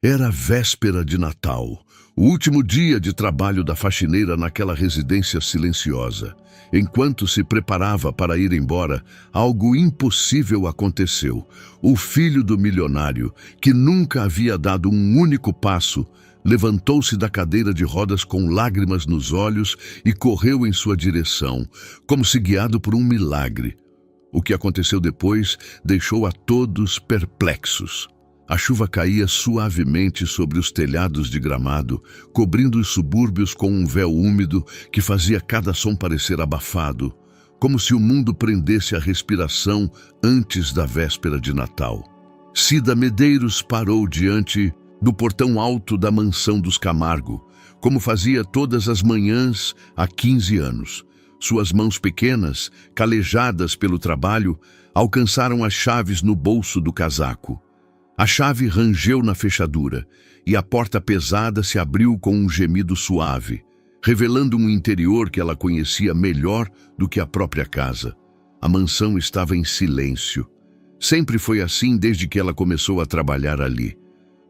Era a véspera de Natal, o último dia de trabalho da faxineira naquela residência silenciosa. Enquanto se preparava para ir embora, algo impossível aconteceu. O filho do milionário, que nunca havia dado um único passo, levantou-se da cadeira de rodas com lágrimas nos olhos e correu em sua direção, como se guiado por um milagre. O que aconteceu depois deixou a todos perplexos. A chuva caía suavemente sobre os telhados de gramado, cobrindo os subúrbios com um véu úmido que fazia cada som parecer abafado, como se o mundo prendesse a respiração antes da véspera de Natal. Cida Medeiros parou diante do portão alto da mansão dos Camargo, como fazia todas as manhãs há 15 anos. Suas mãos pequenas, calejadas pelo trabalho, alcançaram as chaves no bolso do casaco. A chave rangeu na fechadura e a porta pesada se abriu com um gemido suave, revelando um interior que ela conhecia melhor do que a própria casa. A mansão estava em silêncio. Sempre foi assim desde que ela começou a trabalhar ali.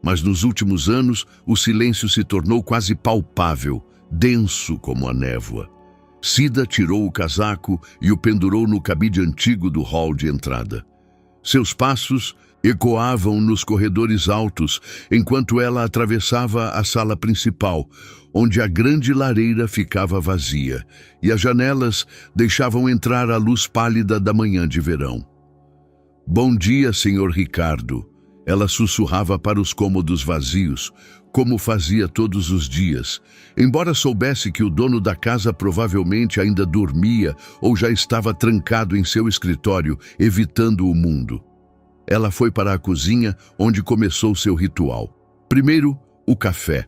Mas nos últimos anos, o silêncio se tornou quase palpável, denso como a névoa. Cida tirou o casaco e o pendurou no cabide antigo do hall de entrada. Seus passos ecoavam nos corredores altos enquanto ela atravessava a sala principal, onde a grande lareira ficava vazia e as janelas deixavam entrar a luz pálida da manhã de verão. "Bom dia, Sr. Ricardo." Ela sussurrava para os cômodos vazios, como fazia todos os dias, embora soubesse que o dono da casa provavelmente ainda dormia ou já estava trancado em seu escritório, evitando o mundo. Ela foi para a cozinha, onde começou seu ritual. Primeiro, o café,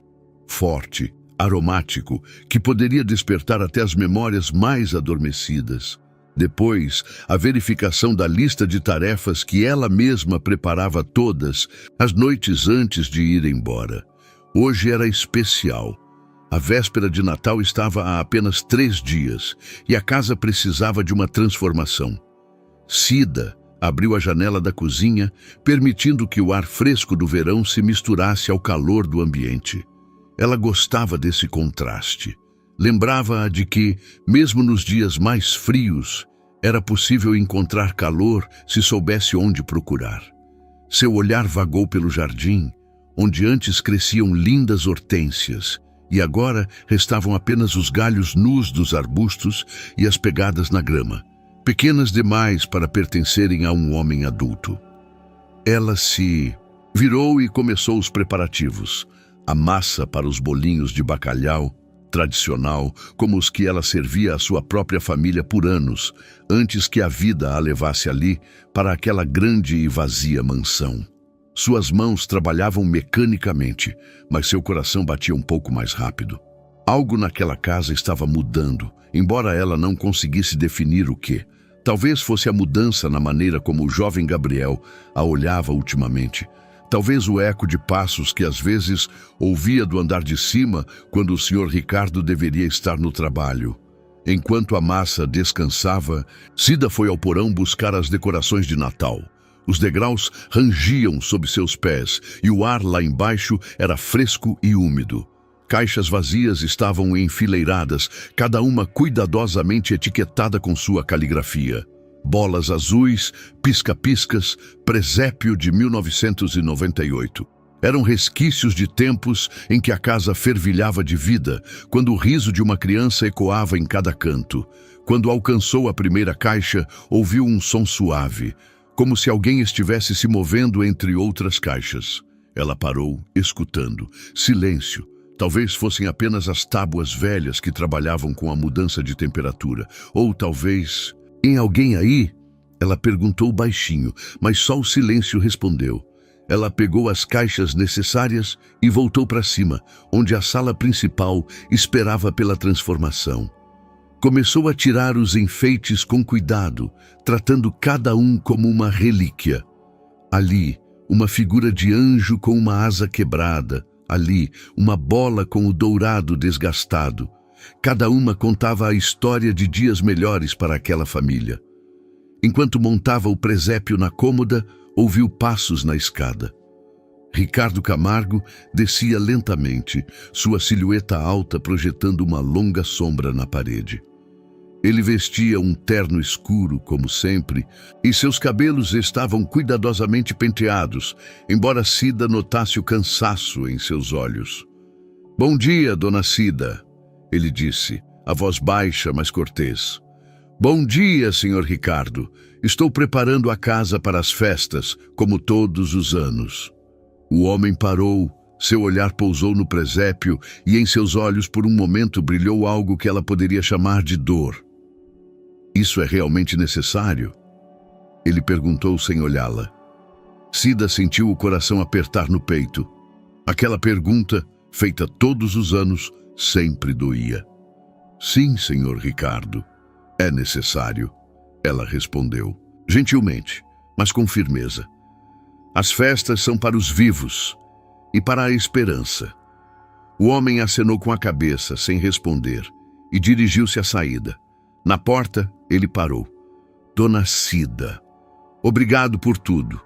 forte, aromático, que poderia despertar até as memórias mais adormecidas. Depois, a verificação da lista de tarefas que ela mesma preparava todas as noites antes de ir embora. Hoje era especial. A véspera de Natal estava há apenas 3 dias e a casa precisava de uma transformação. Cida abriu a janela da cozinha, permitindo que o ar fresco do verão se misturasse ao calor do ambiente. Ela gostava desse contraste. Lembrava-a de que, mesmo nos dias mais frios, era possível encontrar calor se soubesse onde procurar. Seu olhar vagou pelo jardim, onde antes cresciam lindas hortênsias, e agora restavam apenas os galhos nus dos arbustos e as pegadas na grama, pequenas demais para pertencerem a um homem adulto. Ela se virou e começou os preparativos. A massa para os bolinhos de bacalhau, tradicional, como os que ela servia à sua própria família por anos, antes que a vida a levasse ali, para aquela grande e vazia mansão. Suas mãos trabalhavam mecanicamente, mas seu coração batia um pouco mais rápido. Algo naquela casa estava mudando, embora ela não conseguisse definir o quê. Talvez fosse a mudança na maneira como o jovem Gabriel a olhava ultimamente. Talvez o eco de passos que às vezes ouvia do andar de cima quando o Sr. Ricardo deveria estar no trabalho. Enquanto a massa descansava, Cida foi ao porão buscar as decorações de Natal. Os degraus rangiam sob seus pés e o ar lá embaixo era fresco e úmido. Caixas vazias estavam enfileiradas, cada uma cuidadosamente etiquetada com sua caligrafia. Bolas azuis, pisca-piscas, presépio de 1998. Eram resquícios de tempos em que a casa fervilhava de vida, quando o riso de uma criança ecoava em cada canto. Quando alcançou a primeira caixa, ouviu um som suave, como se alguém estivesse se movendo entre outras caixas. Ela parou, escutando. Silêncio. Talvez fossem apenas as tábuas velhas que trabalhavam com a mudança de temperatura. Ou talvez... "Tem alguém aí?" Ela perguntou baixinho, mas só o silêncio respondeu. Ela pegou as caixas necessárias e voltou para cima, onde a sala principal esperava pela transformação. Começou a tirar os enfeites com cuidado, tratando cada um como uma relíquia. Ali, uma figura de anjo com uma asa quebrada. Ali, uma bola com o dourado desgastado. Cada uma contava a história de dias melhores para aquela família. Enquanto montava o presépio na cômoda, ouviu passos na escada. Ricardo Camargo descia lentamente, sua silhueta alta projetando uma longa sombra na parede. Ele vestia um terno escuro, como sempre, e seus cabelos estavam cuidadosamente penteados, embora Cida notasse o cansaço em seus olhos. "Bom dia, dona Cida", ele disse, a voz baixa, mas cortês. "Bom dia, senhor Ricardo. Estou preparando a casa para as festas, como todos os anos." O homem parou, seu olhar pousou no presépio e em seus olhos por um momento brilhou algo que ela poderia chamar de dor. "Isso é realmente necessário?" Ele perguntou sem olhá-la. Cida sentiu o coração apertar no peito. Aquela pergunta, feita todos os anos, sempre doía. "Sim, senhor Ricardo, é necessário", ela respondeu, gentilmente, mas com firmeza. "As festas são para os vivos e para a esperança." O homem acenou com a cabeça, sem responder, e dirigiu-se à saída. Na porta, ele parou. "Dona Cida, obrigado por tudo."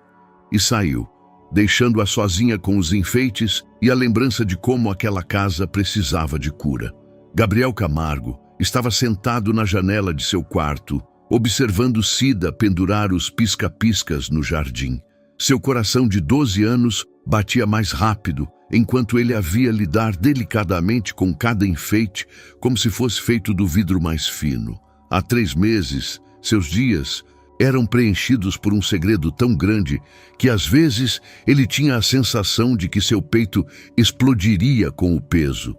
E saiu, deixando-a sozinha com os enfeites e a lembrança de como aquela casa precisava de cura. Gabriel Camargo estava sentado na janela de seu quarto, observando Cida pendurar os pisca-piscas no jardim. Seu coração de 12 anos batia mais rápido, enquanto ele havia lidar delicadamente com cada enfeite, como se fosse feito do vidro mais fino. Há 3 meses, seus dias eram preenchidos por um segredo tão grande que às vezes ele tinha a sensação de que seu peito explodiria com o peso.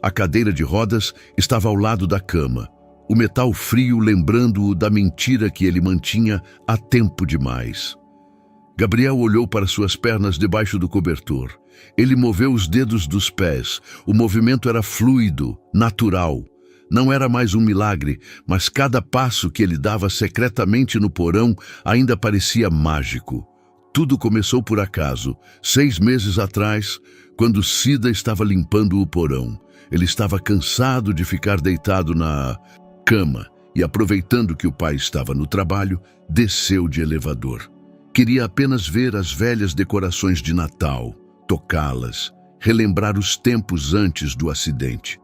A cadeira de rodas estava ao lado da cama, o metal frio lembrando-o da mentira que ele mantinha há tempo demais. Gabriel olhou para suas pernas debaixo do cobertor. Ele moveu os dedos dos pés. O movimento era fluido, natural. Não era mais um milagre, mas cada passo que ele dava secretamente no porão ainda parecia mágico. Tudo começou por acaso, 6 meses atrás, quando Cida estava limpando o porão. Ele estava cansado de ficar deitado na cama e, aproveitando que o pai estava no trabalho, desceu de elevador. Queria apenas ver as velhas decorações de Natal, tocá-las, relembrar os tempos antes do acidente.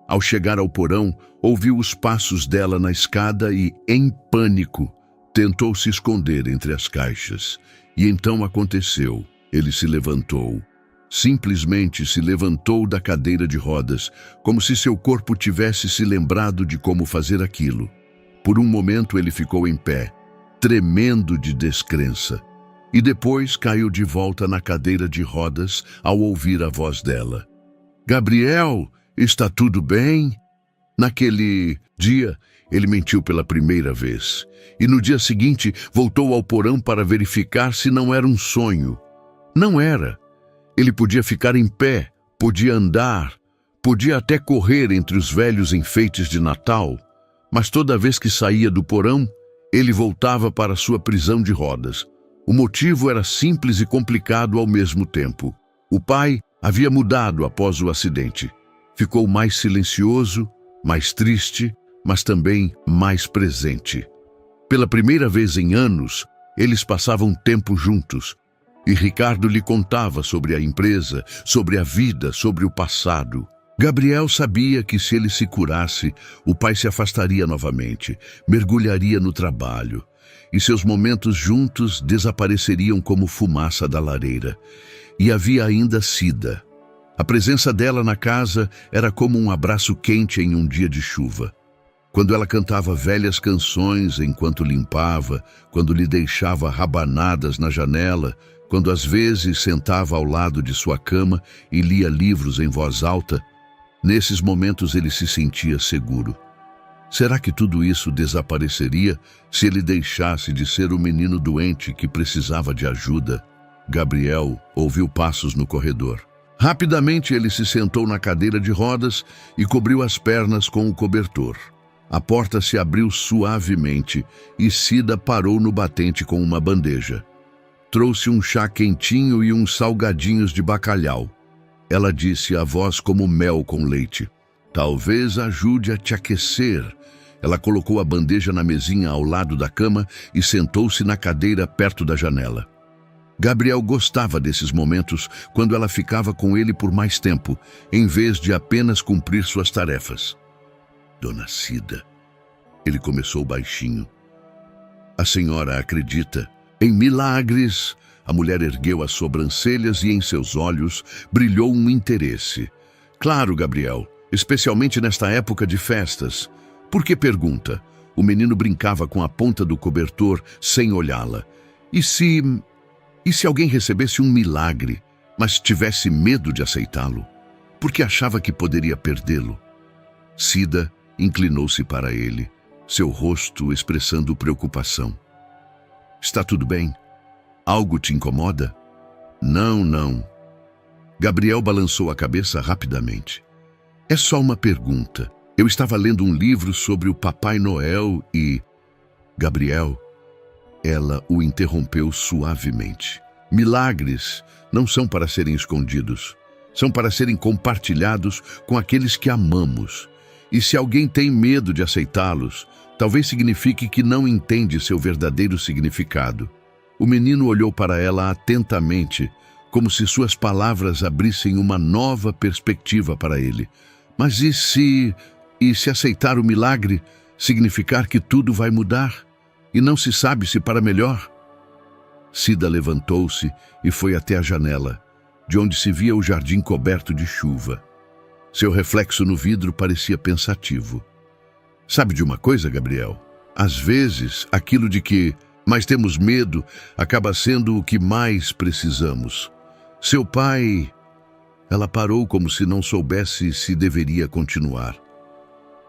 Ao chegar ao porão, ouviu os passos dela na escada e, em pânico, tentou se esconder entre as caixas. E então aconteceu. Ele se levantou. Simplesmente se levantou da cadeira de rodas, como se seu corpo tivesse se lembrado de como fazer aquilo. Por um momento ele ficou em pé, tremendo de descrença, e depois caiu de volta na cadeira de rodas ao ouvir a voz dela. "Gabriel, está tudo bem?" Naquele dia, ele mentiu pela primeira vez, e no dia seguinte voltou ao porão para verificar se não era um sonho. Não era. Ele podia ficar em pé, podia andar, podia até correr entre os velhos enfeites de Natal, mas toda vez que saía do porão, ele voltava para sua prisão de rodas. O motivo era simples e complicado ao mesmo tempo. O pai havia mudado após o acidente. Ficou mais silencioso, mais triste, mas também mais presente. Pela primeira vez em anos, eles passavam tempo juntos, e Ricardo lhe contava sobre a empresa, sobre a vida, sobre o passado. Gabriel sabia que se ele se curasse, o pai se afastaria novamente, mergulharia no trabalho, e seus momentos juntos desapareceriam como fumaça da lareira. E havia ainda Cida. A presença dela na casa era como um abraço quente em um dia de chuva. Quando ela cantava velhas canções enquanto limpava, quando lhe deixava rabanadas na janela, quando às vezes sentava ao lado de sua cama e lia livros em voz alta, nesses momentos ele se sentia seguro. Será que tudo isso desapareceria se ele deixasse de ser o menino doente que precisava de ajuda? Gabriel ouviu passos no corredor. Rapidamente ele se sentou na cadeira de rodas e cobriu as pernas com o cobertor. A porta se abriu suavemente e Cida parou no batente com uma bandeja. Trouxe um chá quentinho e uns salgadinhos de bacalhau. Ela disse a voz como mel com leite. "Talvez ajude a te aquecer." Ela colocou a bandeja na mesinha ao lado da cama e sentou-se na cadeira perto da janela. Gabriel gostava desses momentos quando ela ficava com ele por mais tempo, em vez de apenas cumprir suas tarefas. Dona Cida, ele começou baixinho. A senhora acredita em milagres? A mulher ergueu as sobrancelhas e em seus olhos brilhou um interesse. Claro, Gabriel, especialmente nesta época de festas. Por que pergunta? O menino brincava com a ponta do cobertor sem olhá-la. E se alguém recebesse um milagre, mas tivesse medo de aceitá-lo? Porque achava que poderia perdê-lo? Cida inclinou-se para ele, seu rosto expressando preocupação. Está tudo bem? Algo te incomoda? Não, não. Gabriel balançou a cabeça rapidamente. É só uma pergunta. Eu estava lendo um livro sobre o Papai Noel e... Gabriel, ela o interrompeu suavemente. Milagres não são para serem escondidos. São para serem compartilhados com aqueles que amamos. E se alguém tem medo de aceitá-los, talvez signifique que não entende seu verdadeiro significado. O menino olhou para ela atentamente, como se suas palavras abrissem uma nova perspectiva para ele. Mas e se aceitar o milagre significar que tudo vai mudar? E não se sabe se para melhor? Cida levantou-se e foi até a janela, de onde se via o jardim coberto de chuva. Seu reflexo no vidro parecia pensativo. Sabe de uma coisa, Gabriel? Às vezes, aquilo de que mais temos medo acaba sendo o que mais precisamos. Seu pai... Ela parou como se não soubesse se deveria continuar.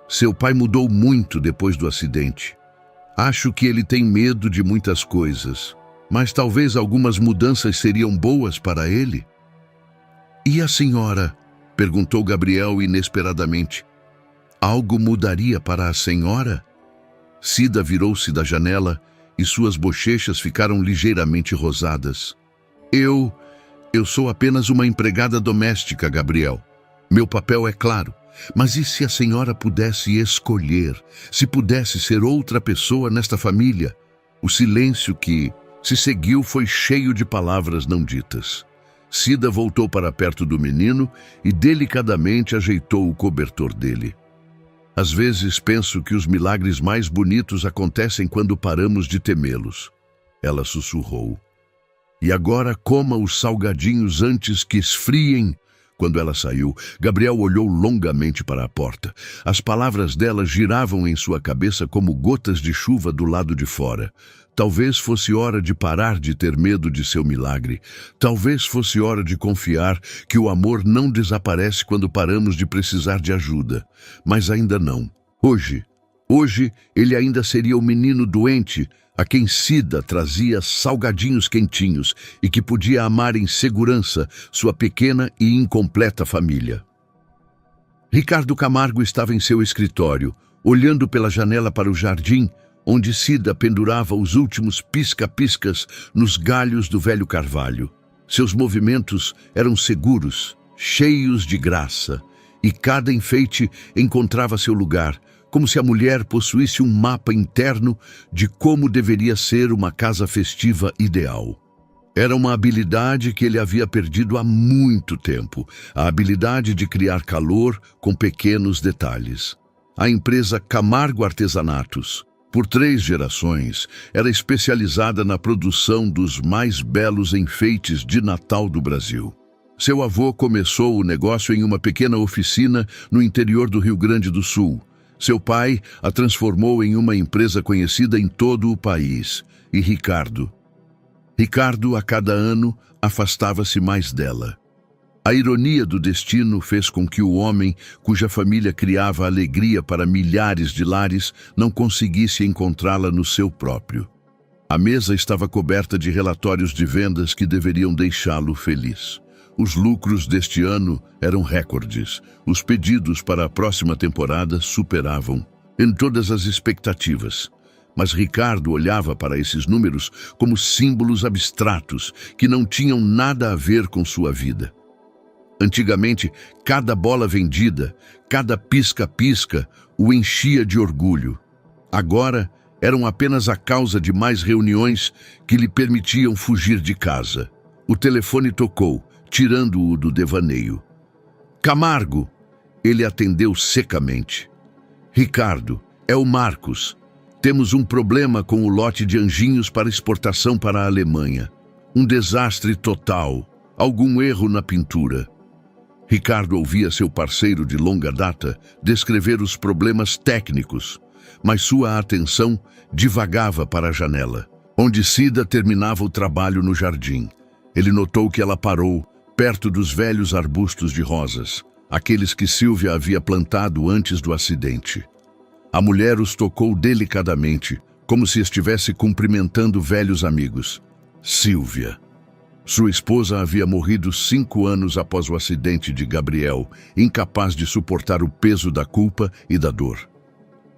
Seu pai mudou muito depois do acidente. Acho que ele tem medo de muitas coisas, mas talvez algumas mudanças seriam boas para ele. E a senhora? Perguntou Gabriel inesperadamente. Algo mudaria para a senhora? Cida virou-se da janela e suas bochechas ficaram ligeiramente rosadas. Eu sou apenas uma empregada doméstica, Gabriel. Meu papel é claro. Mas e se a senhora pudesse escolher? Se pudesse ser outra pessoa nesta família? O silêncio que se seguiu foi cheio de palavras não ditas. Cida voltou para perto do menino e delicadamente ajeitou o cobertor dele. Às vezes penso que os milagres mais bonitos acontecem quando paramos de temê-los. Ela sussurrou. E agora coma os salgadinhos antes que esfriem. Quando ela saiu, Gabriel olhou longamente para a porta. As palavras dela giravam em sua cabeça como gotas de chuva do lado de fora. Talvez fosse hora de parar de ter medo de seu milagre. Talvez fosse hora de confiar que o amor não desaparece quando paramos de precisar de ajuda. Mas ainda não. Hoje ele ainda seria o menino doente a quem Cida trazia salgadinhos quentinhos e que podia amar em segurança sua pequena e incompleta família. Ricardo Camargo estava em seu escritório, olhando pela janela para o jardim, onde Cida pendurava os últimos pisca-piscas nos galhos do velho carvalho. Seus movimentos eram seguros, cheios de graça, e cada enfeite encontrava seu lugar, como se a mulher possuísse um mapa interno de como deveria ser uma casa festiva ideal. Era uma habilidade que ele havia perdido há muito tempo, a habilidade de criar calor com pequenos detalhes. A empresa Camargo Artesanatos, por 3 gerações, era especializada na produção dos mais belos enfeites de Natal do Brasil. Seu avô começou o negócio em uma pequena oficina no interior do Rio Grande do Sul. Seu pai a transformou em uma empresa conhecida em todo o país. E Ricardo, a cada ano, afastava-se mais dela. A ironia do destino fez com que o homem, cuja família criava alegria para milhares de lares, não conseguisse encontrá-la no seu próprio. A mesa estava coberta de relatórios de vendas que deveriam deixá-lo feliz. Os lucros deste ano eram recordes. Os pedidos para a próxima temporada superavam em todas as expectativas. Mas Ricardo olhava para esses números como símbolos abstratos que não tinham nada a ver com sua vida. Antigamente, cada bola vendida, cada pisca-pisca o enchia de orgulho. Agora, eram apenas a causa de mais reuniões que lhe permitiam fugir de casa. O telefone tocou, tirando-o do devaneio. Camargo! Ele atendeu secamente. Ricardo, é o Marcos. Temos um problema com o lote de anjinhos para exportação para a Alemanha. Um desastre total. Algum erro na pintura. Ricardo ouvia seu parceiro de longa data descrever os problemas técnicos, mas sua atenção divagava para a janela, onde Cida terminava o trabalho no jardim. Ele notou que ela parou, perto dos velhos arbustos de rosas, aqueles que Silvia havia plantado antes do acidente. A mulher os tocou delicadamente, como se estivesse cumprimentando velhos amigos. Silvia. Sua esposa havia morrido 5 anos após o acidente de Gabriel, incapaz de suportar o peso da culpa e da dor.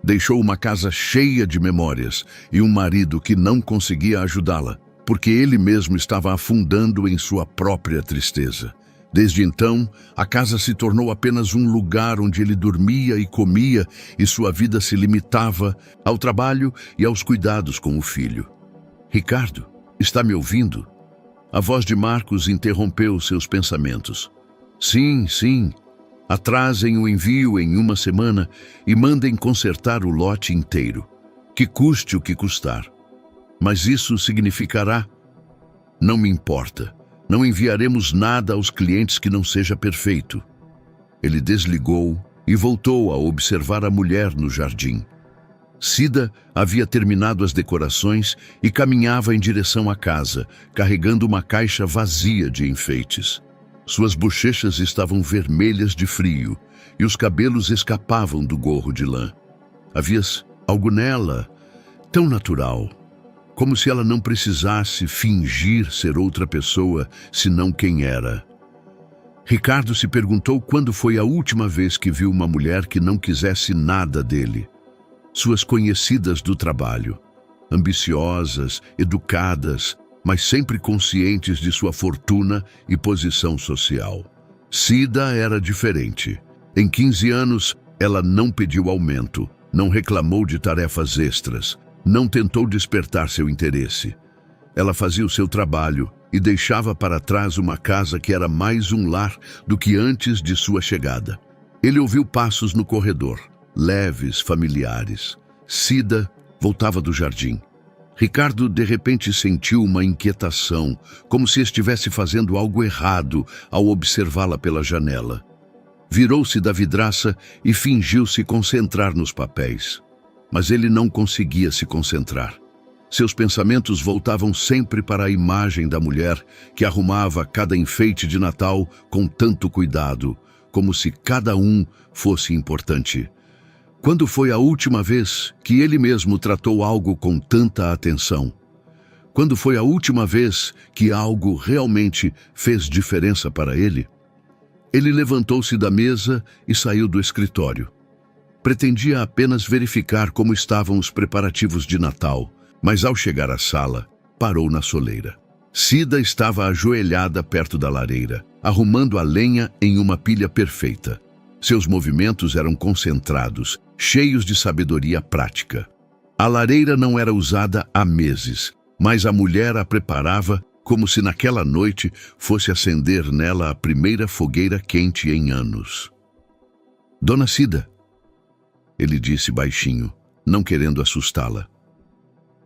Deixou uma casa cheia de memórias e um marido que não conseguia ajudá-la, porque ele mesmo estava afundando em sua própria tristeza. Desde então, a casa se tornou apenas um lugar onde ele dormia e comia, e sua vida se limitava ao trabalho e aos cuidados com o filho. Ricardo, está me ouvindo? A voz de Marcos interrompeu seus pensamentos. Sim, sim. Atrasem o envio em 1 semana e mandem consertar o lote inteiro, que custe o que custar. Mas isso significará... Não me importa. Não enviaremos nada aos clientes que não seja perfeito. Ele desligou e voltou a observar a mulher no jardim. Cida havia terminado as decorações e caminhava em direção à casa, carregando uma caixa vazia de enfeites. Suas bochechas estavam vermelhas de frio e os cabelos escapavam do gorro de lã. Havia algo nela, tão natural, como se ela não precisasse fingir ser outra pessoa, senão quem era. Ricardo se perguntou quando foi a última vez que viu uma mulher que não quisesse nada dele. Suas conhecidas do trabalho, ambiciosas, educadas, mas sempre conscientes de sua fortuna e posição social. Cida era diferente. Em 15 anos, ela não pediu aumento, não reclamou de tarefas extras, não tentou despertar seu interesse. Ela fazia o seu trabalho e deixava para trás uma casa que era mais um lar do que antes de sua chegada. Ele ouviu passos no corredor, leves, familiares. Cida voltava do jardim. Ricardo de repente sentiu uma inquietação, como se estivesse fazendo algo errado ao observá-la pela janela. Virou-se da vidraça e fingiu se concentrar nos papéis. Mas ele não conseguia se concentrar. Seus pensamentos voltavam sempre para a imagem da mulher que arrumava cada enfeite de Natal com tanto cuidado, como se cada um fosse importante. Quando foi a última vez que ele mesmo tratou algo com tanta atenção? Quando foi a última vez que algo realmente fez diferença para ele? Ele levantou-se da mesa e saiu do escritório. Pretendia apenas verificar como estavam os preparativos de Natal, mas ao chegar à sala, parou na soleira. Cida estava ajoelhada perto da lareira, arrumando a lenha em uma pilha perfeita. Seus movimentos eram concentrados, cheios de sabedoria prática. A lareira não era usada há meses, mas a mulher a preparava como se naquela noite fosse acender nela a primeira fogueira quente em anos. Dona Cida, ele disse baixinho, não querendo assustá-la.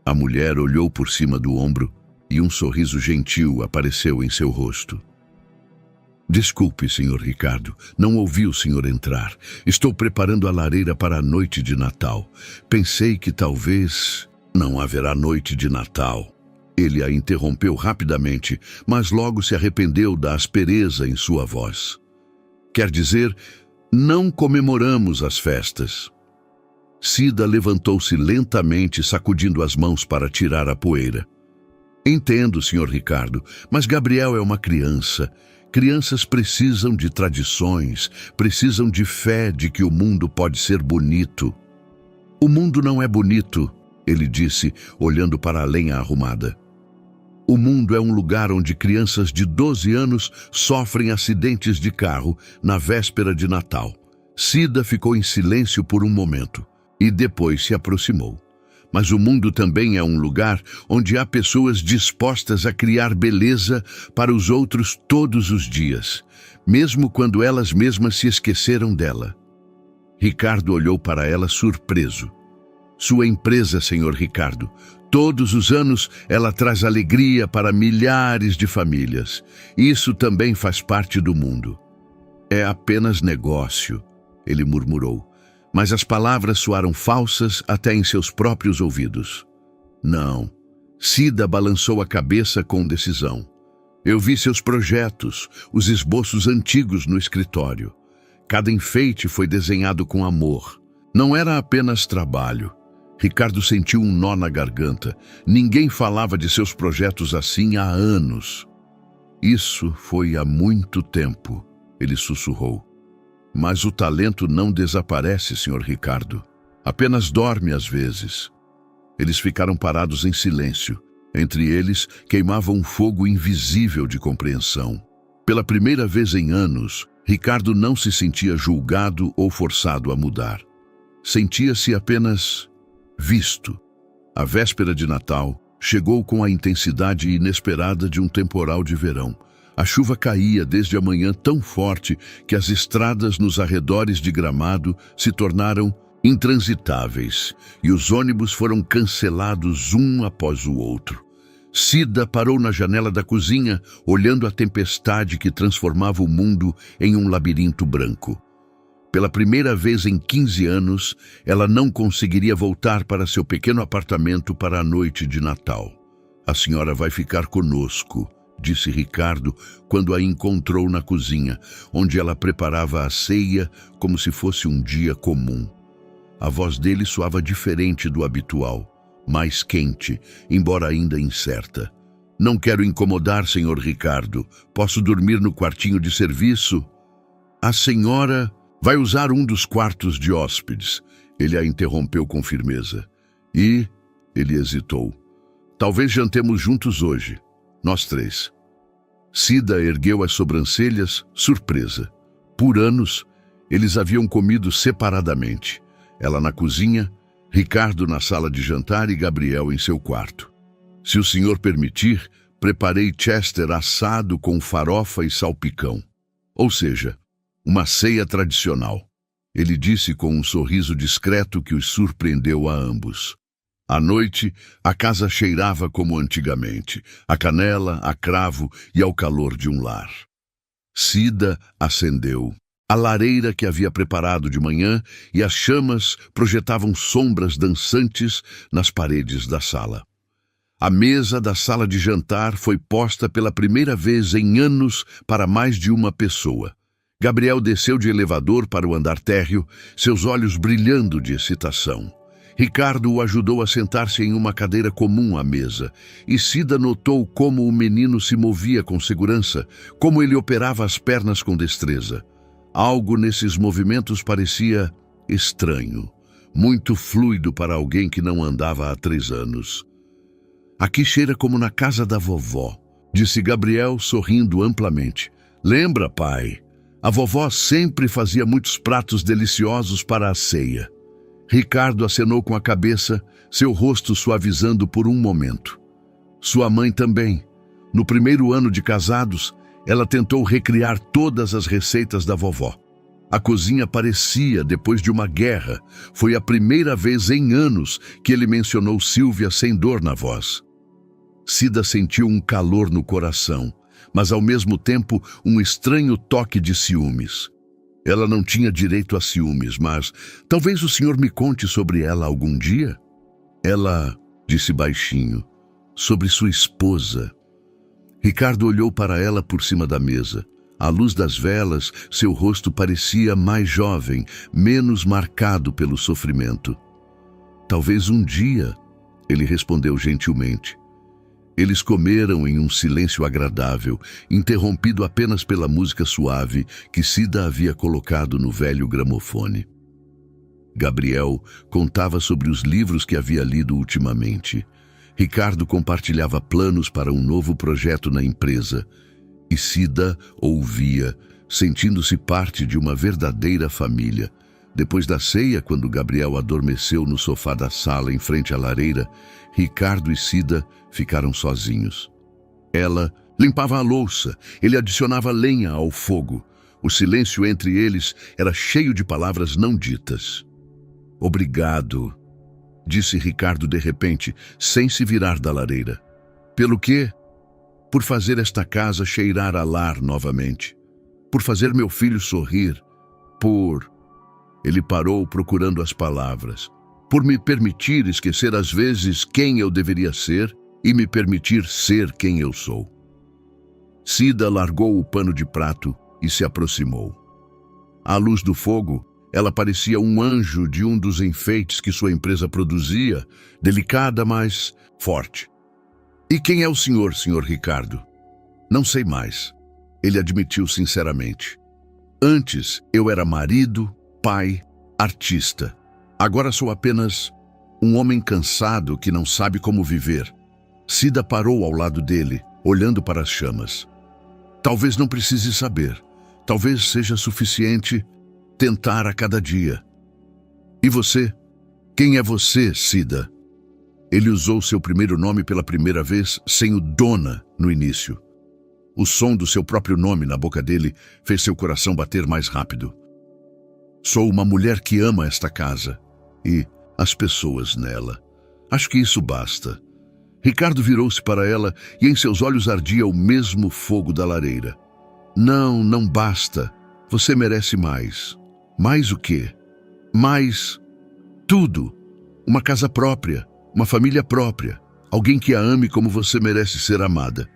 A mulher olhou por cima do ombro e um sorriso gentil apareceu em seu rosto. Desculpe, Sr. Ricardo, não ouvi o senhor entrar. Estou preparando a lareira para a noite de Natal. Pensei que talvez não haverá noite de Natal. Ele a interrompeu rapidamente, mas logo se arrependeu da aspereza em sua voz. Quer dizer, não comemoramos as festas. Cida levantou-se lentamente, sacudindo as mãos para tirar a poeira. Entendo, Sr. Ricardo, mas Gabriel é uma criança. Crianças precisam de tradições, precisam de fé de que o mundo pode ser bonito. O mundo não é bonito, ele disse, olhando para a lenha arrumada. O mundo é um lugar onde crianças de 12 anos sofrem acidentes de carro na véspera de Natal. Cida ficou em silêncio por um momento e depois se aproximou. Mas o mundo também é um lugar onde há pessoas dispostas a criar beleza para os outros todos os dias, mesmo quando elas mesmas se esqueceram dela. Ricardo olhou para ela surpreso. Sua empresa, Sr. Ricardo, todos os anos ela traz alegria para milhares de famílias. Isso também faz parte do mundo. É apenas negócio, ele murmurou, mas as palavras soaram falsas até em seus próprios ouvidos. Não. Cida balançou a cabeça com decisão. Eu vi seus projetos, os esboços antigos no escritório. Cada enfeite foi desenhado com amor. Não era apenas trabalho. Ricardo sentiu um nó na garganta. Ninguém falava de seus projetos assim há anos. Isso foi há muito tempo, ele sussurrou. Mas o talento não desaparece, Sr. Ricardo. Apenas dorme às vezes. Eles ficaram parados em silêncio. Entre eles, queimava um fogo invisível de compreensão. Pela primeira vez em anos, Ricardo não se sentia julgado ou forçado a mudar. Sentia-se apenas visto. A véspera de Natal chegou com a intensidade inesperada de um temporal de verão. A chuva caía desde a manhã tão forte que as estradas nos arredores de Gramado se tornaram intransitáveis e os ônibus foram cancelados um após o outro. Cida parou na janela da cozinha, olhando a tempestade que transformava o mundo em um labirinto branco. Pela primeira vez em 15 anos, ela não conseguiria voltar para seu pequeno apartamento para a noite de Natal. A senhora vai ficar conosco, disse Ricardo quando a encontrou na cozinha, onde ela preparava a ceia como se fosse um dia comum. A voz dele soava diferente do habitual, mais quente, embora ainda incerta. Não quero incomodar, Sr. Ricardo. Posso dormir no quartinho de serviço? A senhora vai usar um dos quartos de hóspedes. Ele a interrompeu com firmeza. E ele hesitou. Talvez jantemos juntos hoje, nós três. Cida ergueu as sobrancelhas, surpresa. Por anos, eles haviam comido separadamente. Ela na cozinha, Ricardo na sala de jantar e Gabriel em seu quarto. Se o senhor permitir, preparei Chester assado com farofa e salpicão. Ou seja, uma ceia tradicional. Ele disse com um sorriso discreto que os surpreendeu a ambos. À noite, a casa cheirava como antigamente, a canela, a cravo e ao calor de um lar. Cida acendeu a lareira que havia preparado de manhã e as chamas projetavam sombras dançantes nas paredes da sala. A mesa da sala de jantar foi posta pela primeira vez em anos para mais de uma pessoa. Gabriel desceu de elevador para o andar térreo, seus olhos brilhando de excitação. Ricardo o ajudou a sentar-se em uma cadeira comum à mesa, e Cida notou como o menino se movia com segurança, como ele operava as pernas com destreza. Algo nesses movimentos parecia estranho, muito fluido para alguém que não andava há 3 anos. Aqui cheira como na casa da vovó, disse Gabriel, sorrindo amplamente. Lembra, pai? A vovó sempre fazia muitos pratos deliciosos para a ceia. Ricardo acenou com a cabeça, seu rosto suavizando por um momento. Sua mãe também. No primeiro ano de casados, ela tentou recriar todas as receitas da vovó. A cozinha parecia depois de uma guerra. Foi a primeira vez em anos que ele mencionou Silvia sem dor na voz. Cida sentiu um calor no coração, mas ao mesmo tempo um estranho toque de ciúmes. Ela não tinha direito a ciúmes, mas talvez o senhor me conte sobre ela algum dia? Ela disse baixinho, sobre sua esposa. Ricardo olhou para ela por cima da mesa. À luz das velas, seu rosto parecia mais jovem, menos marcado pelo sofrimento. Talvez um dia, ele respondeu gentilmente. Eles comeram em um silêncio agradável, interrompido apenas pela música suave que Cida havia colocado no velho gramofone. Gabriel contava sobre os livros que havia lido ultimamente. Ricardo compartilhava planos para um novo projeto na empresa, e Cida ouvia, sentindo-se parte de uma verdadeira família. Depois da ceia, quando Gabriel adormeceu no sofá da sala em frente à lareira, Ricardo e Cida ficaram sozinhos. Ela limpava a louça, ele adicionava lenha ao fogo. O silêncio entre eles era cheio de palavras não ditas. "Obrigado", disse Ricardo de repente, sem se virar da lareira. "Pelo quê?" "Por fazer esta casa cheirar a lar novamente. Por fazer meu filho sorrir. Por..." Ele parou procurando as palavras. "Por me permitir esquecer às vezes quem eu deveria ser e me permitir ser quem eu sou." Cida largou o pano de prato e se aproximou. À luz do fogo, ela parecia um anjo de um dos enfeites que sua empresa produzia, delicada, mas forte. "E quem é o senhor, senhor Ricardo?" "Não sei mais", ele admitiu sinceramente. "Antes eu era marido, pai, artista. Agora sou apenas um homem cansado que não sabe como viver." Cida parou ao lado dele, olhando para as chamas. "Talvez não precise saber. Talvez seja suficiente tentar a cada dia." "E você? Quem é você, Cida?" Ele usou seu primeiro nome pela primeira vez sem o Dona no início. O som do seu próprio nome na boca dele fez seu coração bater mais rápido. "Sou uma mulher que ama esta casa e as pessoas nela. Acho que isso basta." Ricardo virou-se para ela e em seus olhos ardia o mesmo fogo da lareira. "Não, não basta. Você merece mais." "Mais o quê?" "Mais tudo. Uma casa própria, uma família própria, alguém que a ame como você merece ser amada."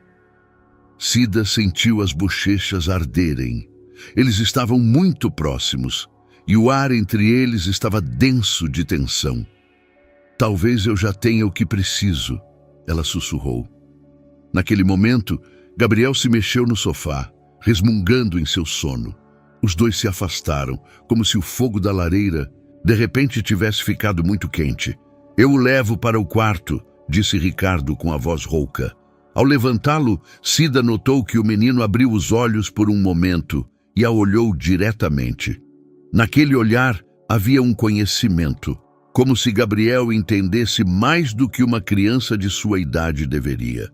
Cida sentiu as bochechas arderem. Eles estavam muito próximos e o ar entre eles estava denso de tensão. "Talvez eu já tenha o que preciso", ela sussurrou. Naquele momento, Gabriel se mexeu no sofá, resmungando em seu sono. Os dois se afastaram, como se o fogo da lareira de repente tivesse ficado muito quente. "Eu o levo para o quarto", disse Ricardo com a voz rouca. Ao levantá-lo, Cida notou que o menino abriu os olhos por um momento e a olhou diretamente. Naquele olhar havia um conhecimento, como se Gabriel entendesse mais do que uma criança de sua idade deveria.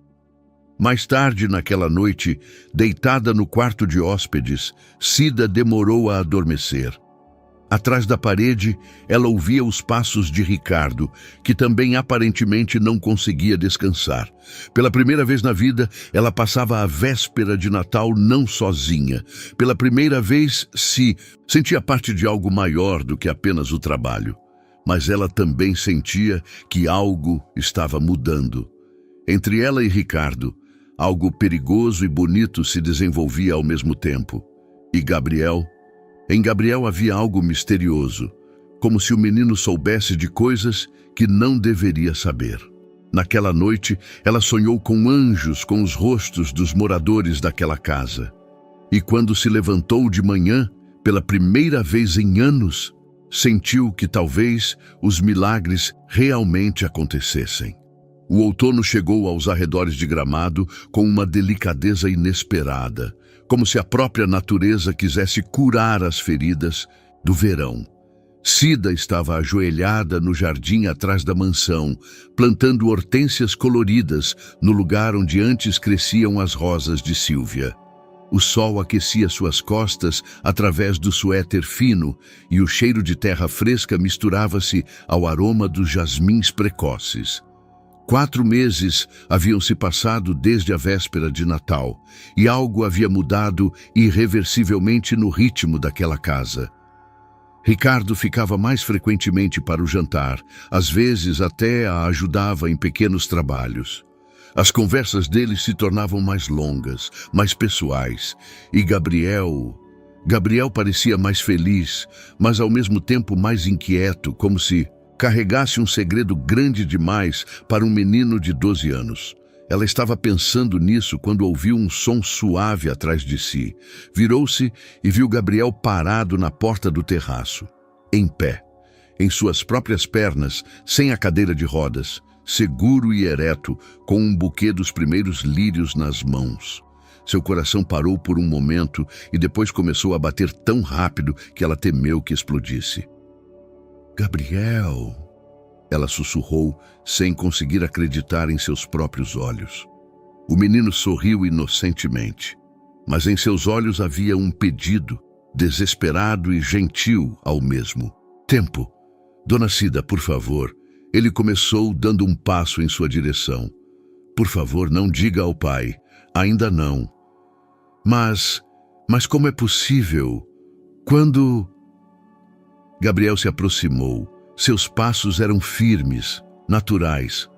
Mais tarde naquela noite, deitada no quarto de hóspedes, Cida demorou a adormecer. Atrás da parede, ela ouvia os passos de Ricardo, que também aparentemente não conseguia descansar. Pela primeira vez na vida, ela passava a véspera de Natal não sozinha. Pela primeira vez, se sentia parte de algo maior do que apenas o trabalho. Mas ela também sentia que algo estava mudando. Entre ela e Ricardo, algo perigoso e bonito se desenvolvia ao mesmo tempo. E em Gabriel havia algo misterioso, como se o menino soubesse de coisas que não deveria saber. Naquela noite, ela sonhou com anjos com os rostos dos moradores daquela casa. E quando se levantou de manhã, pela primeira vez em anos, sentiu que talvez os milagres realmente acontecessem. O outono chegou aos arredores de Gramado com uma delicadeza inesperada, como se a própria natureza quisesse curar as feridas do verão. Cida estava ajoelhada no jardim atrás da mansão, plantando hortênsias coloridas no lugar onde antes cresciam as rosas de Sílvia. O sol aquecia suas costas através do suéter fino e o cheiro de terra fresca misturava-se ao aroma dos jasmins precoces. 4 meses haviam se passado desde a véspera de Natal, e algo havia mudado irreversivelmente no ritmo daquela casa. Ricardo ficava mais frequentemente para o jantar, às vezes até a ajudava em pequenos trabalhos. As conversas deles se tornavam mais longas, mais pessoais, e Gabriel parecia mais feliz, mas ao mesmo tempo mais inquieto, como se carregasse um segredo grande demais para um menino de 12 anos. Ela estava pensando nisso quando ouviu um som suave atrás de si. Virou-se e viu Gabriel parado na porta do terraço, em pé, em suas próprias pernas, sem a cadeira de rodas, seguro e ereto, com um buquê dos primeiros lírios nas mãos. Seu coração parou por um momento e depois começou a bater tão rápido que ela temeu que explodisse. Gabriel, ela sussurrou, sem conseguir acreditar em seus próprios olhos. O menino sorriu inocentemente, mas em seus olhos havia um pedido, desesperado e gentil ao mesmo tempo. Dona Cida, por favor, ele começou dando um passo em sua direção. Por favor, não diga ao pai, ainda não. Mas como é possível? Quando... Gabriel se aproximou. Seus passos eram firmes, naturais.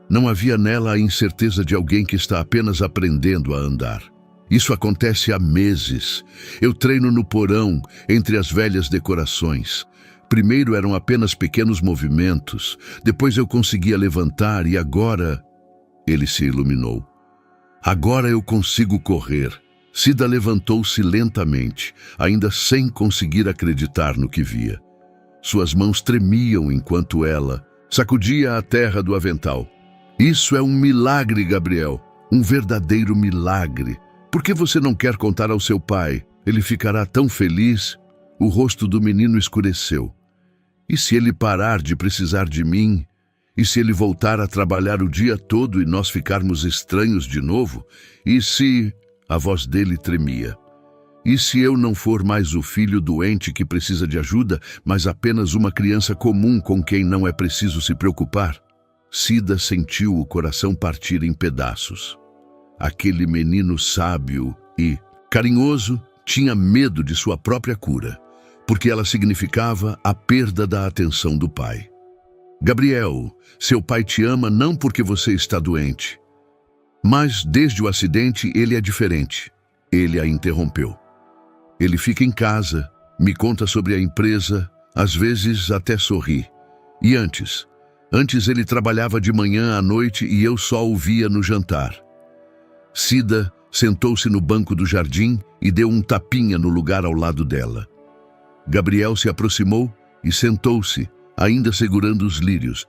Não havia nela a incerteza de alguém que está apenas aprendendo a andar. Isso acontece há meses. Eu treino no porão, entre as velhas decorações. Primeiro eram apenas pequenos movimentos, depois eu conseguia levantar e agora... Ele se iluminou. Agora eu consigo correr. Cida levantou-se lentamente, ainda sem conseguir acreditar no que via. Suas mãos tremiam enquanto ela sacudia a terra do avental. Isso é um milagre, Gabriel. Um verdadeiro milagre. Por que você não quer contar ao seu pai? Ele ficará tão feliz. O rosto do menino escureceu. E se ele parar de precisar de mim? E se ele voltar a trabalhar o dia todo e nós ficarmos estranhos de novo? E se... A voz dele tremia. E se eu não for mais o filho doente que precisa de ajuda, mas apenas uma criança comum com quem não é preciso se preocupar? Cida sentiu o coração partir em pedaços. Aquele menino sábio e carinhoso tinha medo de sua própria cura, porque ela significava a perda da atenção do pai. Gabriel, seu pai te ama não porque você está doente. Mas desde o acidente ele é diferente. Ele a interrompeu. Ele fica em casa, me conta sobre a empresa, às vezes até sorri. E antes ele trabalhava de manhã à noite e eu só o via no jantar. Cida sentou-se no banco do jardim e deu um tapinha no lugar ao lado dela. Gabriel se aproximou e sentou-se, ainda segurando os lírios.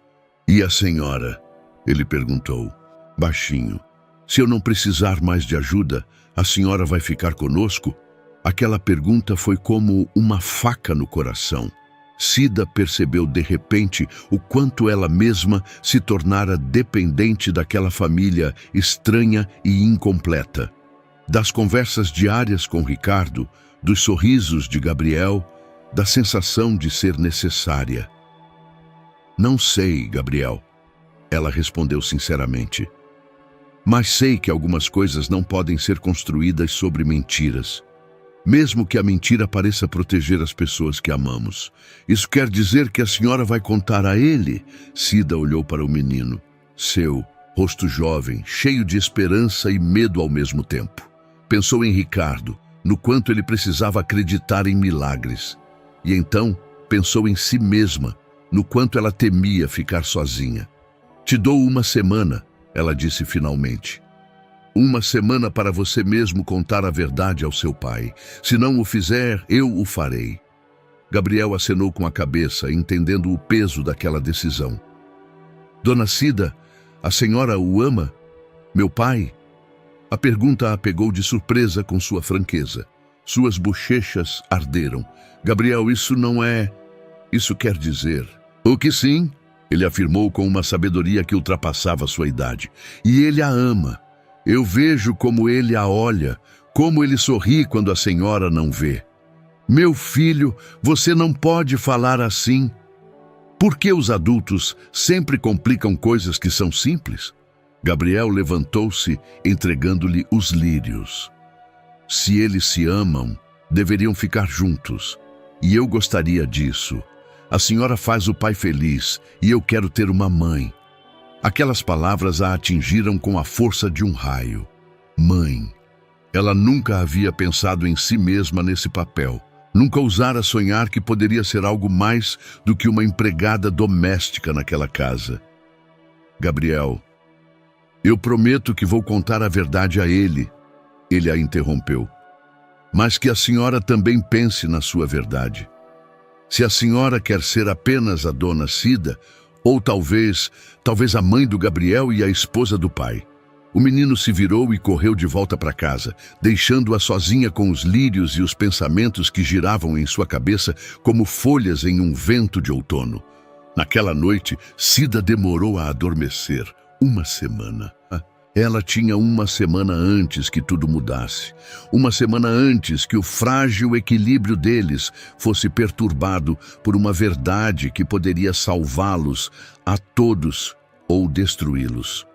E a senhora? Ele perguntou, baixinho. Se eu não precisar mais de ajuda, a senhora vai ficar conosco? Aquela pergunta foi como uma faca no coração. Cida percebeu de repente o quanto ela mesma se tornara dependente daquela família estranha e incompleta. Das conversas diárias com Ricardo, dos sorrisos de Gabriel, da sensação de ser necessária. Não sei, Gabriel, ela respondeu sinceramente. Mas sei que algumas coisas não podem ser construídas sobre mentiras. Mesmo que a mentira pareça proteger as pessoas que amamos. Isso quer dizer que a senhora vai contar a ele? Cida olhou para o menino. Seu rosto jovem, cheio de esperança e medo ao mesmo tempo. Pensou em Ricardo, no quanto ele precisava acreditar em milagres. E então pensou em si mesma, no quanto ela temia ficar sozinha. Te dou uma semana, ela disse finalmente. Uma semana para você mesmo contar a verdade ao seu pai. Se não o fizer, eu o farei. Gabriel acenou com a cabeça, entendendo o peso daquela decisão. Dona Cida, a senhora o ama? Meu pai? A pergunta a pegou de surpresa com sua franqueza. Suas bochechas arderam. Gabriel, isso não é... Isso quer dizer... O que sim? Ele afirmou com uma sabedoria que ultrapassava sua idade. E ele a ama. Eu vejo como ele a olha, como ele sorri quando a senhora não vê. Meu filho, você não pode falar assim. Por que os adultos sempre complicam coisas que são simples? Gabriel levantou-se, entregando-lhe os lírios. Se eles se amam, deveriam ficar juntos. E eu gostaria disso. A senhora faz o pai feliz e eu quero ter uma mãe. Aquelas palavras a atingiram com a força de um raio. Mãe. Ela nunca havia pensado em si mesma nesse papel. Nunca ousara sonhar que poderia ser algo mais do que uma empregada doméstica naquela casa. Gabriel, eu prometo que vou contar a verdade a ele. Ele a interrompeu. Mas que a senhora também pense na sua verdade. Se a senhora quer ser apenas a dona Cida, ou talvez a mãe do Gabriel e a esposa do pai. O menino se virou e correu de volta para casa, deixando-a sozinha com os lírios e os pensamentos que giravam em sua cabeça como folhas em um vento de outono. Naquela noite, Cida demorou a adormecer 1 semana. Ela tinha 1 semana antes que tudo mudasse. 1 semana antes que o frágil equilíbrio deles fosse perturbado por uma verdade que poderia salvá-los a todos ou destruí-los.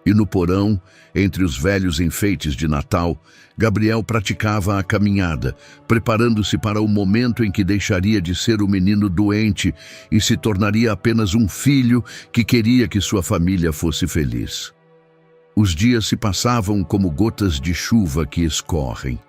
E no porão, entre os velhos enfeites de Natal, Gabriel praticava a caminhada, preparando-se para o momento em que deixaria de ser o menino doente e se tornaria apenas um filho que queria que sua família fosse feliz. Os dias se passavam como gotas de chuva que escorrem,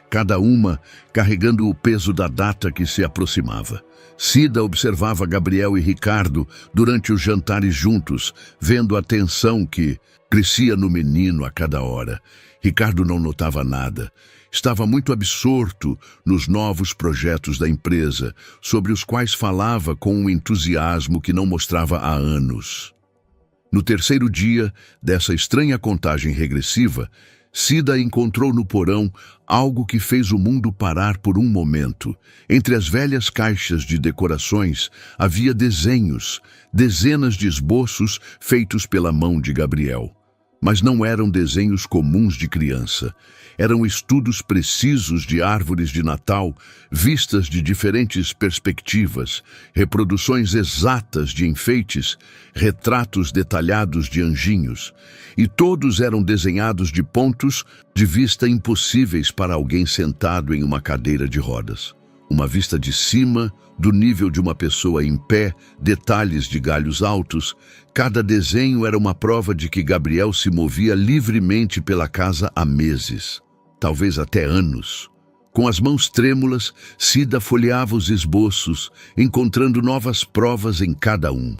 cada uma carregando o peso da data que se aproximava. Cida observava Gabriel e Ricardo durante os jantares juntos, vendo a tensão que crescia no menino a cada hora. Ricardo não notava nada. Estava muito absorto nos novos projetos da empresa, sobre os quais falava com um entusiasmo que não mostrava há anos. No terceiro dia dessa estranha contagem regressiva, Cida encontrou no porão algo que fez o mundo parar por um momento. Entre as velhas caixas de decorações havia desenhos, dezenas de esboços feitos pela mão de Gabriel. Mas não eram desenhos comuns de criança. Eram estudos precisos de árvores de Natal, vistas de diferentes perspectivas, reproduções exatas de enfeites, retratos detalhados de anjinhos. E todos eram desenhados de pontos de vista impossíveis para alguém sentado em uma cadeira de rodas. Uma vista de cima, do nível de uma pessoa em pé, detalhes de galhos altos. Cada desenho era uma prova de que Gabriel se movia livremente pela casa há meses, talvez até anos. Com as mãos trêmulas, Cida folheava os esboços, encontrando novas provas em cada um.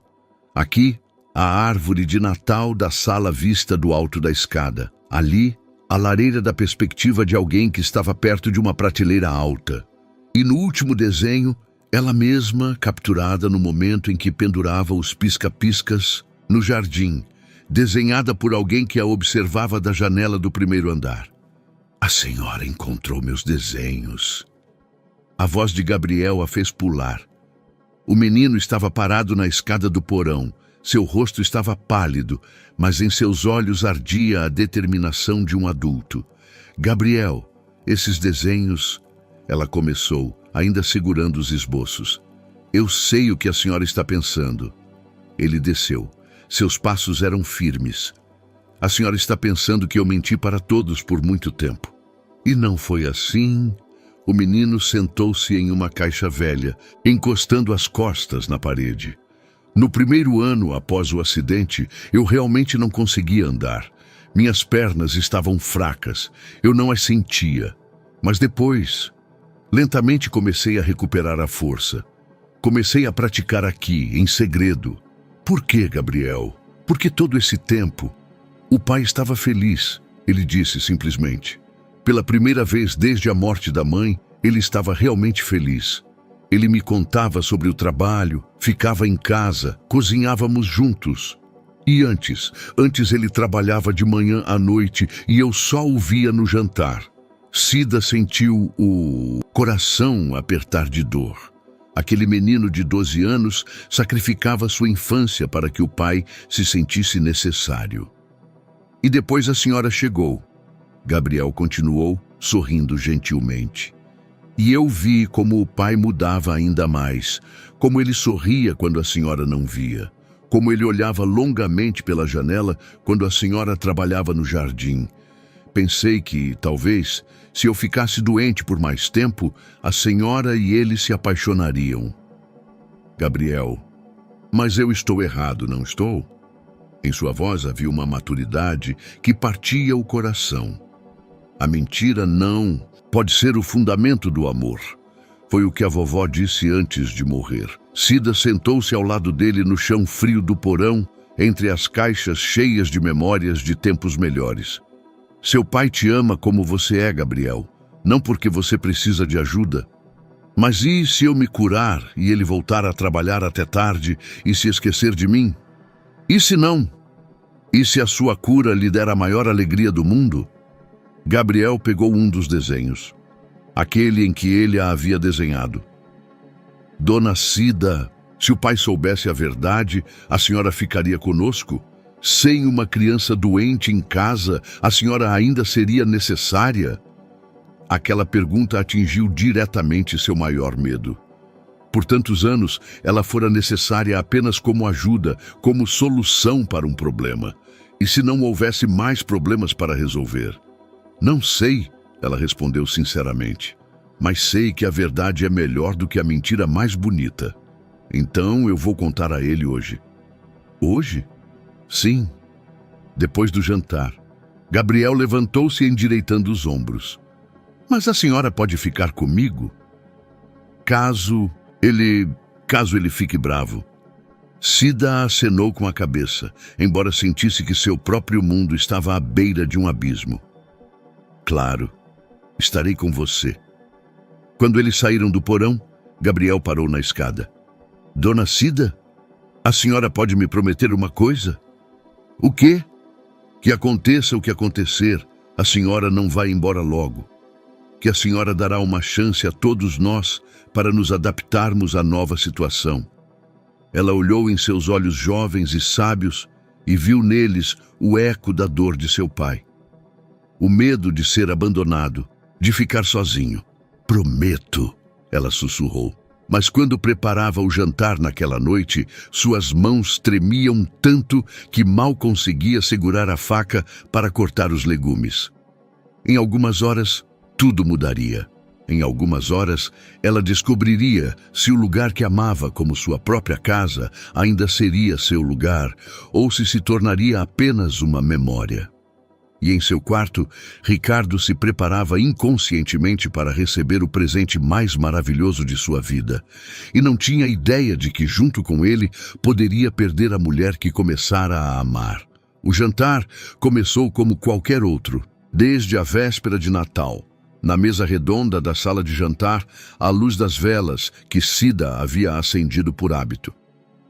Aqui, a árvore de Natal da sala vista do alto da escada. Ali, a lareira da perspectiva de alguém que estava perto de uma prateleira alta. E no último desenho, ela mesma, capturada no momento em que pendurava os pisca-piscas no jardim, desenhada por alguém que a observava da janela do primeiro andar. A senhora encontrou meus desenhos. A voz de Gabriel a fez pular. O menino estava parado na escada do porão. Seu rosto estava pálido, mas em seus olhos ardia a determinação de um adulto. Gabriel, esses desenhos... Ela começou, ainda segurando os esboços. Eu sei o que a senhora está pensando. Ele desceu. Seus passos eram firmes. A senhora está pensando que eu menti para todos por muito tempo. E não foi assim. O menino sentou-se em uma caixa velha, encostando as costas na parede. No primeiro ano após o acidente, eu realmente não conseguia andar. Minhas pernas estavam fracas. Eu não as sentia. Mas depois... Lentamente comecei a recuperar a força. Comecei a praticar aqui, em segredo. Por que, Gabriel? Por que todo esse tempo? O pai estava feliz, ele disse simplesmente. Pela primeira vez desde a morte da mãe, ele estava realmente feliz. Ele me contava sobre o trabalho, ficava em casa, cozinhávamos juntos. E antes ele trabalhava de manhã à noite e eu só o via no jantar. Cida sentiu o coração apertar de dor. Aquele menino de 12 anos sacrificava sua infância para que o pai se sentisse necessário. E depois a senhora chegou. Gabriel continuou, sorrindo gentilmente. E eu vi como o pai mudava ainda mais, como ele sorria quando a senhora não via, como ele olhava longamente pela janela quando a senhora trabalhava no jardim. Pensei que, talvez, se eu ficasse doente por mais tempo, a senhora e ele se apaixonariam. Gabriel, mas eu estou errado, não estou? Em sua voz havia uma maturidade que partia o coração. A mentira não pode ser o fundamento do amor. Foi o que a vovó disse antes de morrer. Cida sentou-se ao lado dele no chão frio do porão, entre as caixas cheias de memórias de tempos melhores. Seu pai te ama como você é, Gabriel, não porque você precisa de ajuda. Mas e se eu me curar e ele voltar a trabalhar até tarde e se esquecer de mim? E se não? E se a sua cura lhe der a maior alegria do mundo? Gabriel pegou um dos desenhos, aquele em que ele a havia desenhado. Dona Cida, se o pai soubesse a verdade, a senhora ficaria conosco? Sem uma criança doente em casa, a senhora ainda seria necessária? Aquela pergunta atingiu diretamente seu maior medo. Por tantos anos, ela fora necessária apenas como ajuda, como solução para um problema. E se não houvesse mais problemas para resolver? Não sei, ela respondeu sinceramente. Mas sei que a verdade é melhor do que a mentira mais bonita. Então eu vou contar a ele hoje. Hoje? Sim. Depois do jantar, Gabriel levantou-se endireitando os ombros. Mas a senhora pode ficar comigo? Caso ele fique bravo. Cida acenou com a cabeça, embora sentisse que seu próprio mundo estava à beira de um abismo. Claro, estarei com você. Quando eles saíram do porão, Gabriel parou na escada. Dona Cida, a senhora pode me prometer uma coisa? O quê? Que aconteça o que acontecer, a senhora não vai embora logo. Que a senhora dará uma chance a todos nós para nos adaptarmos à nova situação. Ela olhou em seus olhos jovens e sábios e viu neles o eco da dor de seu pai. O medo de ser abandonado, de ficar sozinho. Prometo, ela sussurrou. Mas quando preparava o jantar naquela noite, suas mãos tremiam tanto que mal conseguia segurar a faca para cortar os legumes. Em algumas horas, tudo mudaria. Em algumas horas, ela descobriria se o lugar que amava como sua própria casa ainda seria seu lugar ou se tornaria apenas uma memória. E em seu quarto, Ricardo se preparava inconscientemente para receber o presente mais maravilhoso de sua vida. E não tinha ideia de que, junto com ele, poderia perder a mulher que começara a amar. O jantar começou como qualquer outro, desde a véspera de Natal. Na mesa redonda da sala de jantar, à luz das velas que Cida havia acendido por hábito.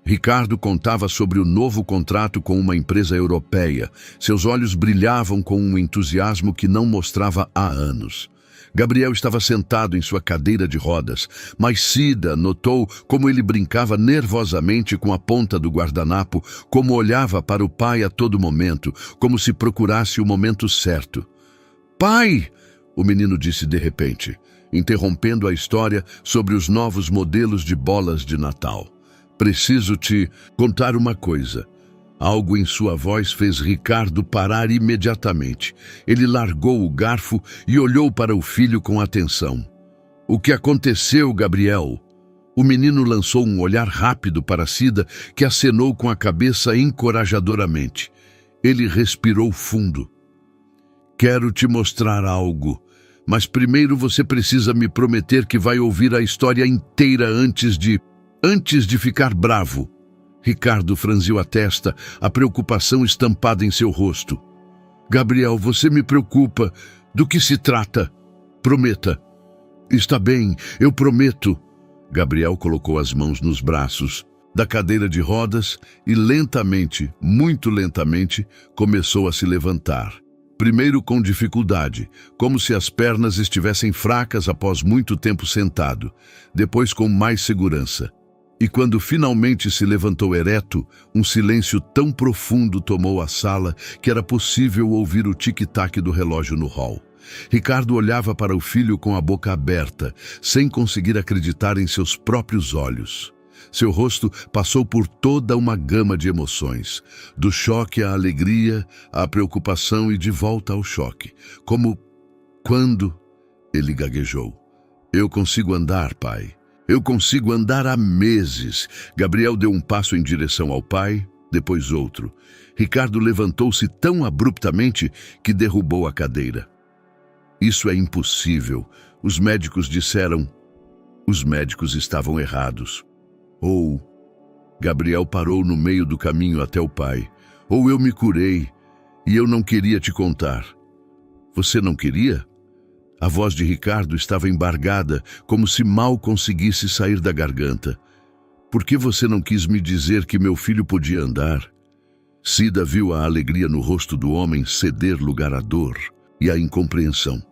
Ricardo contava sobre o novo contrato com uma empresa europeia. Seus olhos brilhavam com um entusiasmo que não mostrava há anos. Gabriel estava sentado em sua cadeira de rodas, mas Cida notou como ele brincava nervosamente com a ponta do guardanapo, como olhava para o pai a todo momento, como se procurasse o momento certo. "Pai!" o menino disse de repente, interrompendo a história sobre os novos modelos de bolas de Natal. "Preciso te contar uma coisa." Algo em sua voz fez Ricardo parar imediatamente. Ele largou o garfo e olhou para o filho com atenção. "O que aconteceu, Gabriel?" O menino lançou um olhar rápido para Cida, que acenou com a cabeça encorajadoramente. Ele respirou fundo. "Quero te mostrar algo, mas primeiro você precisa me prometer que vai ouvir a história inteira antes de ficar bravo." Ricardo franziu a testa, a preocupação estampada em seu rosto. "Gabriel, você me preocupa. Do que se trata? Prometa." "Está bem, eu prometo." Gabriel colocou as mãos nos braços da cadeira de rodas e lentamente, muito lentamente, começou a se levantar. Primeiro com dificuldade, como se as pernas estivessem fracas após muito tempo sentado, depois com mais segurança. E quando finalmente se levantou ereto, um silêncio tão profundo tomou a sala que era possível ouvir o tic-tac do relógio no hall. Ricardo olhava para o filho com a boca aberta, sem conseguir acreditar em seus próprios olhos. Seu rosto passou por toda uma gama de emoções, do choque à alegria, à preocupação e de volta ao choque. Quando ele gaguejou. "Eu consigo andar, pai. Eu consigo andar há meses." Gabriel deu um passo em direção ao pai, depois outro. Ricardo levantou-se tão abruptamente que derrubou a cadeira. "Isso é impossível. Os médicos disseram." Os médicos estavam errados. Ou Gabriel parou no meio do caminho até o pai. "Ou eu me curei e eu não queria te contar." "Você não queria?" A voz de Ricardo estava embargada, como se mal conseguisse sair da garganta. "Por que você não quis me dizer que meu filho podia andar?" Cida viu a alegria no rosto do homem ceder lugar à dor e à incompreensão.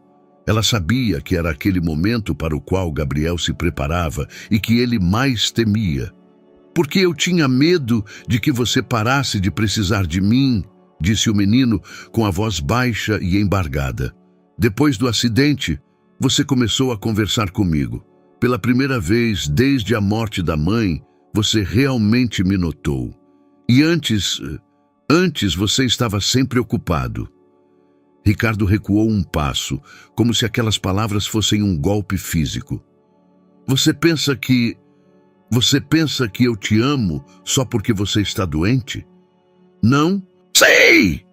Ela sabia que era aquele momento para o qual Gabriel se preparava e que ele mais temia. "Porque eu tinha medo de que você parasse de precisar de mim", disse o menino com a voz baixa e embargada. "Depois do acidente, você começou a conversar comigo. Pela primeira vez desde a morte da mãe, você realmente me notou. E antes você estava sempre ocupado." Ricardo recuou um passo, como se aquelas palavras fossem um golpe físico. Você pensa que eu te amo só porque você está doente? Não? Sei!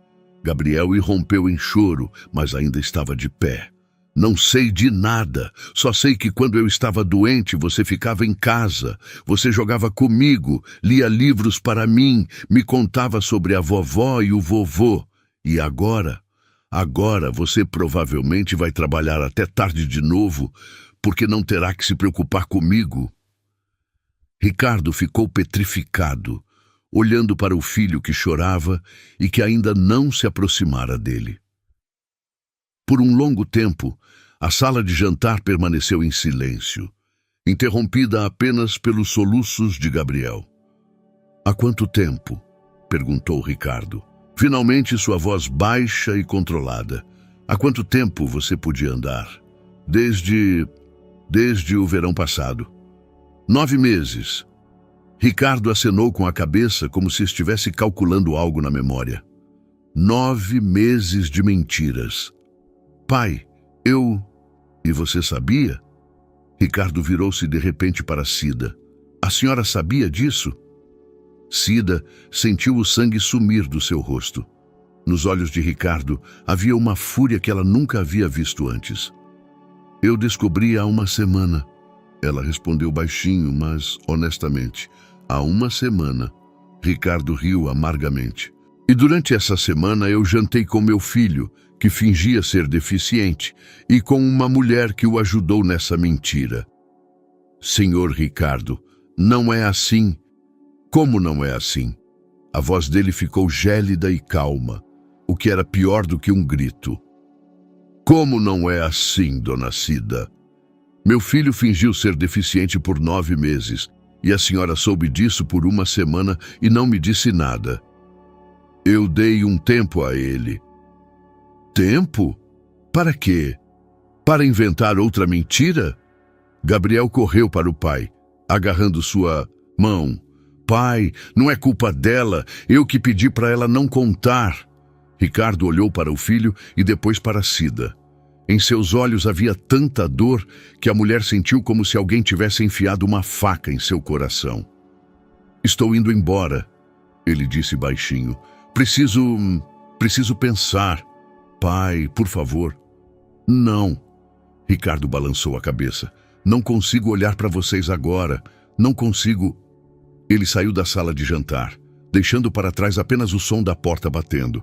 Gabriel irrompeu em choro, mas ainda estava de pé. "Não sei de nada. Só sei que quando eu estava doente, você ficava em casa. Você jogava comigo, lia livros para mim, me contava sobre a vovó e o vovô. E agora você provavelmente vai trabalhar até tarde de novo, porque não terá que se preocupar comigo." Ricardo ficou petrificado, olhando para o filho que chorava e que ainda não se aproximara dele. Por um longo tempo, a sala de jantar permaneceu em silêncio, interrompida apenas pelos soluços de Gabriel. "Há quanto tempo?" perguntou Ricardo. Finalmente sua voz baixa e controlada. "Há quanto tempo você podia andar?" Desde o verão passado." 9 meses. Ricardo acenou com a cabeça como se estivesse calculando algo na memória. 9 meses de mentiras. "Pai, E você sabia?" Ricardo virou-se de repente para Cida. "A senhora sabia disso?" Cida sentiu o sangue sumir do seu rosto. Nos olhos de Ricardo havia uma fúria que ela nunca havia visto antes. "Eu descobri há uma semana." Ela respondeu baixinho, mas honestamente. "Há uma semana." Ricardo riu amargamente. "E durante essa semana eu jantei com meu filho, que fingia ser deficiente, e com uma mulher que o ajudou nessa mentira." "Senhor Ricardo, não é assim." "Como não é assim?" A voz dele ficou gélida e calma, o que era pior do que um grito. "Como não é assim, dona Cida? Meu filho fingiu ser deficiente por 9 meses, e a senhora soube disso por uma semana e não me disse nada. Eu dei um tempo a ele." "Tempo? Para quê? Para inventar outra mentira?" Gabriel correu para o pai, agarrando sua mão. "Pai, não é culpa dela, eu que pedi para ela não contar." Ricardo olhou para o filho e depois para Cida. Em seus olhos havia tanta dor que a mulher sentiu como se alguém tivesse enfiado uma faca em seu coração. "Estou indo embora", ele disse baixinho. Preciso pensar. Pai, por favor." "Não." Ricardo balançou a cabeça. "Não consigo olhar para vocês agora. Não consigo." Ele saiu da sala de jantar, deixando para trás apenas o som da porta batendo.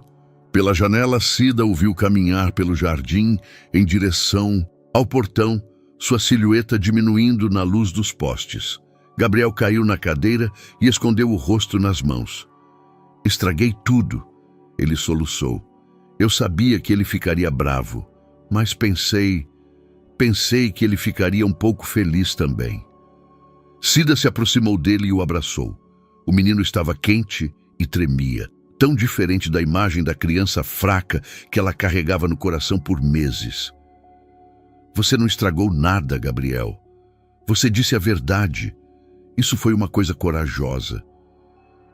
Pela janela, Cida o viu caminhar pelo jardim em direção ao portão, sua silhueta diminuindo na luz dos postes. Gabriel caiu na cadeira e escondeu o rosto nas mãos. "Estraguei tudo", ele soluçou. "Eu sabia que ele ficaria bravo, mas pensei que ele ficaria um pouco feliz também." Cida se aproximou dele e o abraçou. O menino estava quente e tremia, tão diferente da imagem da criança fraca que ela carregava no coração por meses. "Você não estragou nada, Gabriel. Você disse a verdade. Isso foi uma coisa corajosa.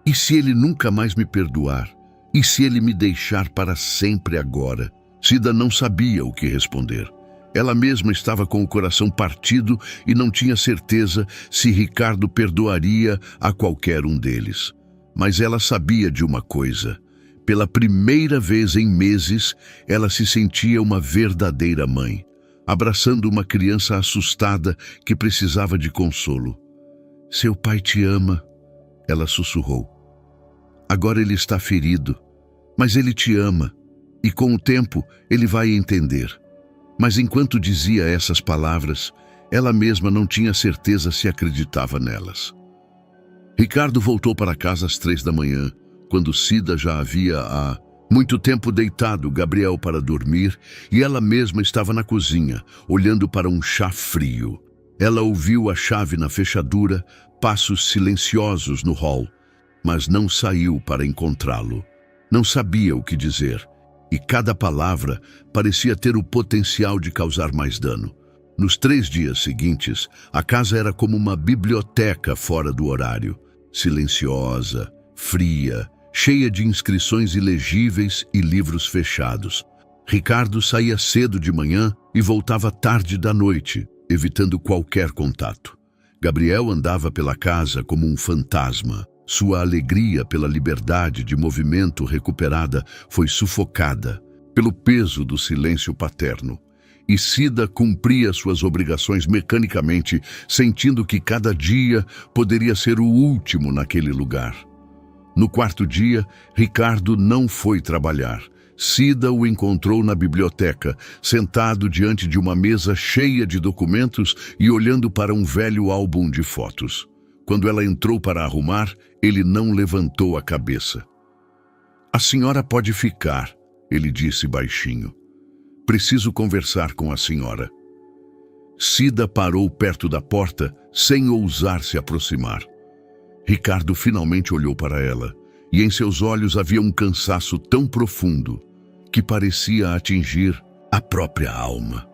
E se ele nunca mais me perdoar? E se ele me deixar para sempre agora?" Cida não sabia o que responder. Ela mesma estava com o coração partido e não tinha certeza se Ricardo perdoaria a qualquer um deles. Mas ela sabia de uma coisa. Pela primeira vez em meses, ela se sentia uma verdadeira mãe, abraçando uma criança assustada que precisava de consolo. "Seu pai te ama", ela sussurrou. "Agora ele está ferido, mas ele te ama, e com o tempo ele vai entender." Mas enquanto dizia essas palavras, ela mesma não tinha certeza se acreditava nelas. Ricardo voltou para casa às 3 da manhã, quando Cida já havia há muito tempo deitado Gabriel para dormir e ela mesma estava na cozinha, olhando para um chá frio. Ela ouviu a chave na fechadura, passos silenciosos no hall, mas não saiu para encontrá-lo. Não sabia o que dizer, e cada palavra parecia ter o potencial de causar mais dano. Nos 3 dias seguintes, a casa era como uma biblioteca fora do horário, silenciosa, fria, cheia de inscrições ilegíveis e livros fechados. Ricardo saía cedo de manhã e voltava tarde da noite, evitando qualquer contato. Gabriel andava pela casa como um fantasma. Sua alegria pela liberdade de movimento recuperada foi sufocada pelo peso do silêncio paterno. E Cida cumpria suas obrigações mecanicamente, sentindo que cada dia poderia ser o último naquele lugar. No 4º dia, Ricardo não foi trabalhar. Cida o encontrou na biblioteca, sentado diante de uma mesa cheia de documentos e olhando para um velho álbum de fotos. Quando ela entrou para arrumar, ele não levantou a cabeça. "A senhora pode ficar", ele disse baixinho. "Preciso conversar com a senhora." Cida parou perto da porta, sem ousar se aproximar. Ricardo finalmente olhou para ela, e em seus olhos havia um cansaço tão profundo que parecia atingir a própria alma.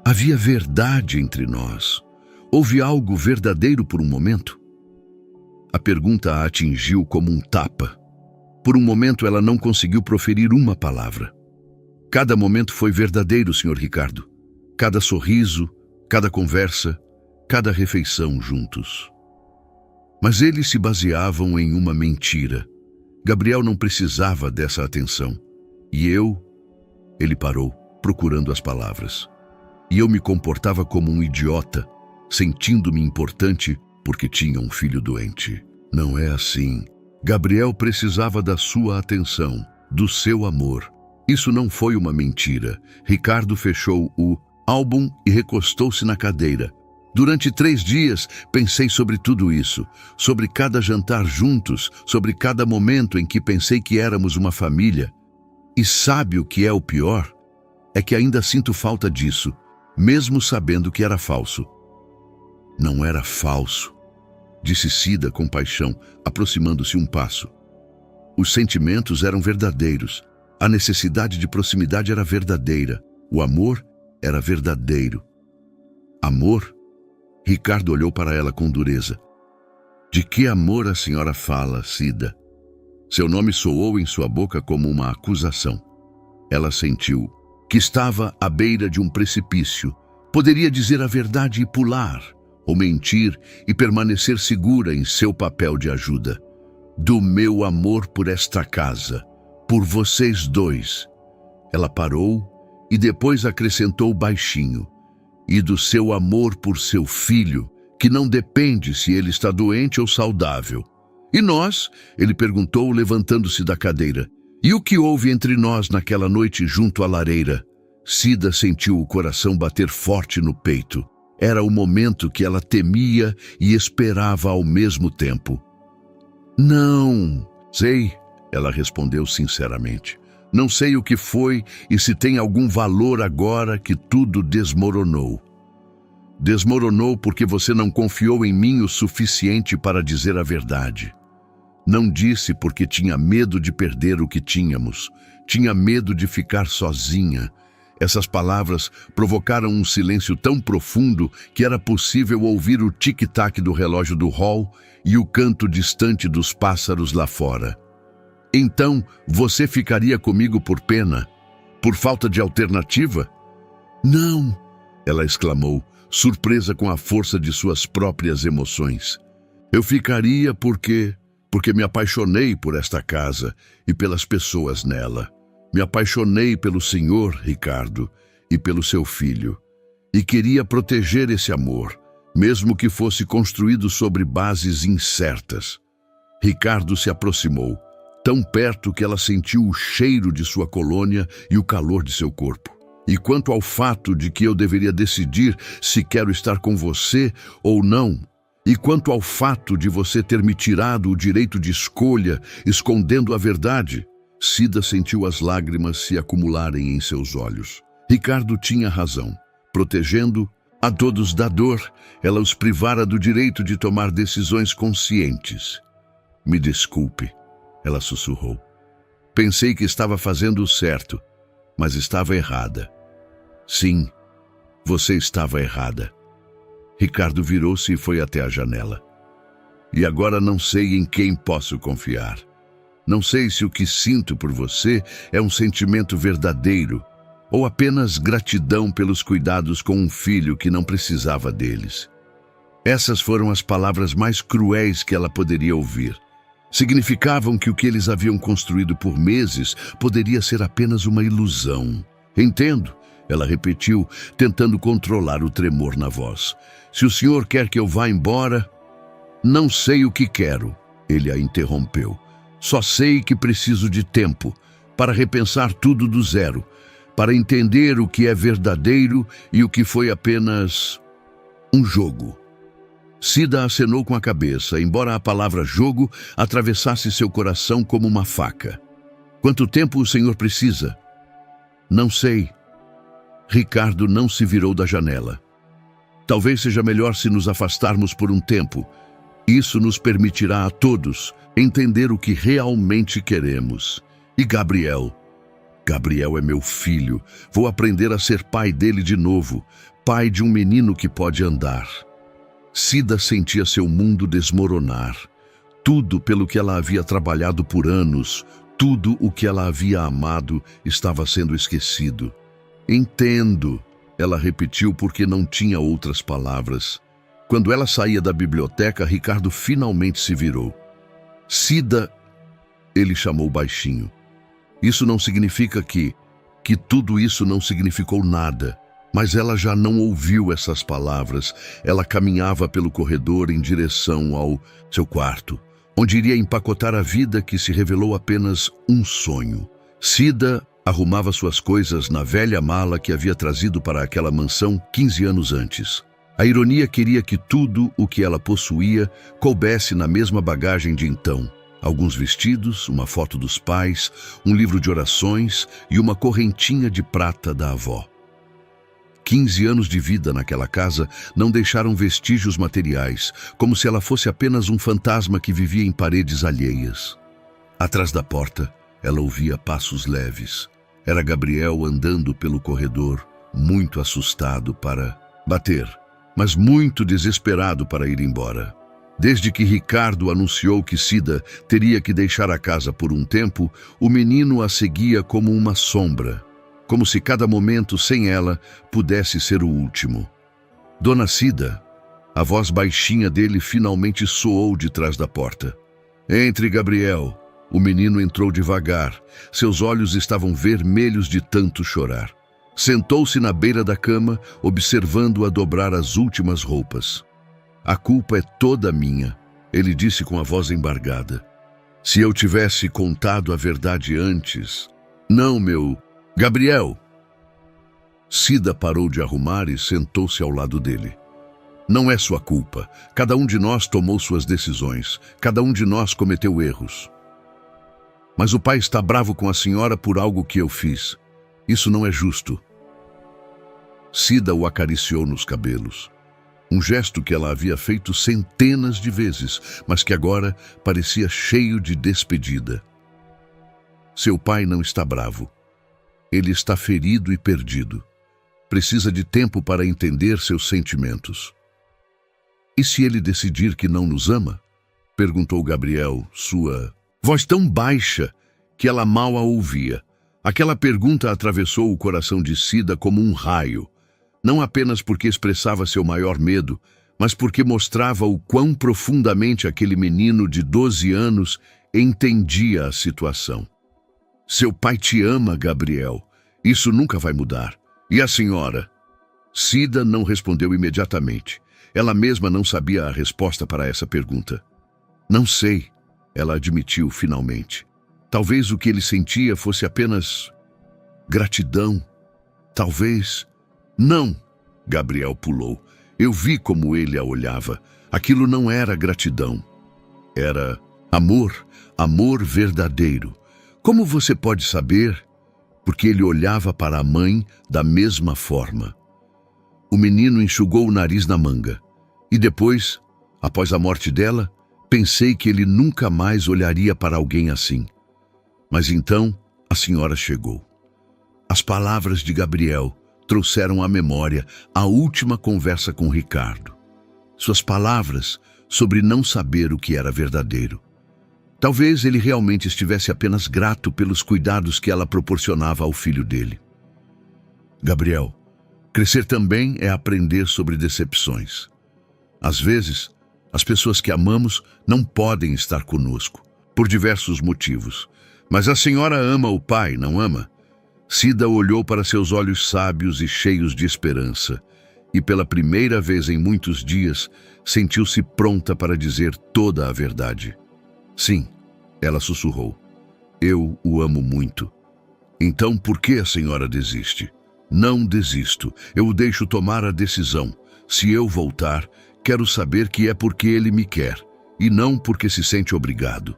Havia verdade entre nós. Houve algo verdadeiro por um momento? A pergunta a atingiu como um tapa. Por um momento ela não conseguiu proferir uma palavra. Cada momento foi verdadeiro, Sr. Ricardo. Cada sorriso, cada conversa, cada refeição juntos. Mas eles se baseavam em uma mentira. Gabriel não precisava dessa atenção. E eu... Ele parou, procurando as palavras. E eu me comportava como um idiota, sentindo-me importante porque tinha um filho doente. Não é assim. Gabriel precisava da sua atenção, do seu amor. Isso não foi uma mentira. Ricardo fechou o álbum e recostou-se na cadeira. Durante 3 dias, pensei sobre tudo isso, sobre cada jantar juntos, sobre cada momento em que pensei que éramos uma família. E sabe o que é o pior? É que ainda sinto falta disso, mesmo sabendo que era falso. Não era falso, disse Cida com paixão, aproximando-se um passo. Os sentimentos eram verdadeiros, a necessidade de proximidade era verdadeira, o amor era verdadeiro. Amor? Ricardo olhou para ela com dureza. De que amor a senhora fala, Cida? Seu nome soou em sua boca como uma acusação. Ela sentiu que estava à beira de um precipício. Poderia dizer a verdade e pular, ou mentir e permanecer segura em seu papel de ajuda. Do meu amor por esta casa, por vocês dois. Ela parou e depois acrescentou baixinho. E do seu amor por seu filho, que não depende se ele está doente ou saudável. E nós? Ele perguntou, levantando-se da cadeira. E o que houve entre nós naquela noite junto à lareira? Cida sentiu o coração bater forte no peito. Era o momento que ela temia e esperava ao mesmo tempo. Não, sei, ela respondeu sinceramente. Não sei o que foi e se tem algum valor agora que tudo desmoronou. Desmoronou porque você não confiou em mim o suficiente para dizer a verdade. Não disse porque tinha medo de perder o que tínhamos. Tinha medo de ficar sozinha. Essas palavras provocaram um silêncio tão profundo que era possível ouvir o tic-tac do relógio do hall e o canto distante dos pássaros lá fora. Então, você ficaria comigo por pena? Por falta de alternativa? Não, ela exclamou, surpresa com a força de suas próprias emoções. Eu ficaria porque me apaixonei por esta casa e pelas pessoas nela. Me apaixonei pelo senhor, Ricardo, e pelo seu filho. E queria proteger esse amor, mesmo que fosse construído sobre bases incertas. Ricardo se aproximou, tão perto que ela sentiu o cheiro de sua colônia e o calor de seu corpo. E quanto ao fato de que eu deveria decidir se quero estar com você ou não, E quanto ao fato de você ter me tirado o direito de escolha, escondendo a verdade? Cida sentiu as lágrimas se acumularem em seus olhos. Ricardo tinha razão. Protegendo a todos da dor, ela os privara do direito de tomar decisões conscientes. Me desculpe, ela sussurrou. Pensei que estava fazendo o certo, mas estava errada. Sim, você estava errada. Ricardo virou-se e foi até a janela. E agora não sei em quem posso confiar. Não sei se o que sinto por você é um sentimento verdadeiro ou apenas gratidão pelos cuidados com um filho que não precisava deles. Essas foram as palavras mais cruéis que ela poderia ouvir. Significavam que o que eles haviam construído por meses poderia ser apenas uma ilusão. Entendo, ela repetiu, tentando controlar o tremor na voz. Se o senhor quer que eu vá embora... Não sei o que quero, ele a interrompeu. Só sei que preciso de tempo para repensar tudo do zero, para entender o que é verdadeiro e o que foi apenas um jogo. Cida acenou com a cabeça, embora a palavra jogo atravessasse seu coração como uma faca. Quanto tempo o senhor precisa? Não sei. Ricardo não se virou da janela. Talvez seja melhor se nos afastarmos por um tempo. Isso nos permitirá a todos entender o que realmente queremos. E Gabriel é meu filho. Vou aprender a ser pai dele de novo, pai de um menino que pode andar. Cida sentia seu mundo desmoronar. Tudo pelo que ela havia trabalhado por anos, tudo o que ela havia amado estava sendo esquecido. Entendo, ela repetiu porque não tinha outras palavras. Quando ela saía da biblioteca, Ricardo finalmente se virou. Cida, ele chamou baixinho. Isso não significa que tudo isso não significou nada. Mas ela já não ouviu essas palavras. Ela caminhava pelo corredor em direção ao seu quarto, onde iria empacotar a vida que se revelou apenas um sonho. Cida arrumava suas coisas na velha mala que havia trazido para aquela mansão 15 anos antes. A ironia queria que tudo o que ela possuía coubesse na mesma bagagem de então. Alguns vestidos, uma foto dos pais, um livro de orações e uma correntinha de prata da avó. 15 anos de vida naquela casa não deixaram vestígios materiais, como se ela fosse apenas um fantasma que vivia em paredes alheias. Atrás da porta, ela ouvia passos leves. Era Gabriel andando pelo corredor, muito assustado para bater, mas muito desesperado para ir embora. Desde que Ricardo anunciou que Cida teria que deixar a casa por um tempo, o menino a seguia como uma sombra, como se cada momento sem ela pudesse ser o último. Dona Cida, a voz baixinha dele finalmente soou de trás da porta. Entre, Gabriel. O menino entrou devagar. Seus olhos estavam vermelhos de tanto chorar. Sentou-se na beira da cama, observando-a dobrar as últimas roupas. A culpa é toda minha, ele disse com a voz embargada. Se eu tivesse contado a verdade antes... Não, meu... Gabriel! Cida parou de arrumar e sentou-se ao lado dele. Não é sua culpa. Cada um de nós tomou suas decisões. Cada um de nós cometeu erros. Mas o pai está bravo com a senhora por algo que eu fiz. Isso não é justo. Cida o acariciou nos cabelos. Um gesto que ela havia feito centenas de vezes, mas que agora parecia cheio de despedida. Seu pai não está bravo. Ele está ferido e perdido. Precisa de tempo para entender seus sentimentos. E se ele decidir que não nos ama? Perguntou Gabriel, sua voz tão baixa que ela mal a ouvia. Aquela pergunta atravessou o coração de Cida como um raio. Não apenas porque expressava seu maior medo, mas porque mostrava o quão profundamente aquele menino de 12 anos entendia a situação. Seu pai te ama, Gabriel. Isso nunca vai mudar. E a senhora? Cida não respondeu imediatamente. Ela mesma não sabia a resposta para essa pergunta. Não sei, ela admitiu finalmente. Talvez o que ele sentia fosse apenas gratidão. Talvez... Não, Gabriel pulou. Eu vi como ele a olhava. Aquilo não era gratidão. Era amor, amor verdadeiro. Como você pode saber? Porque ele olhava para a mãe da mesma forma. O menino enxugou o nariz na manga. E depois, após a morte dela, pensei que ele nunca mais olharia para alguém assim. Mas então, a senhora chegou. As palavras de Gabriel trouxeram à memória a última conversa com Ricardo. Suas palavras sobre não saber o que era verdadeiro. Talvez ele realmente estivesse apenas grato pelos cuidados que ela proporcionava ao filho dele. Gabriel, crescer também é aprender sobre decepções. Às vezes, as pessoas que amamos não podem estar conosco, por diversos motivos. Mas a senhora ama o pai, não ama? Cida olhou para seus olhos sábios e cheios de esperança, e pela primeira vez em muitos dias, sentiu-se pronta para dizer toda a verdade. Sim, ela sussurrou. Eu o amo muito. Então por que a senhora desiste? Não desisto. Eu o deixo tomar a decisão. Se eu voltar, quero saber que é porque ele me quer, e não porque se sente obrigado.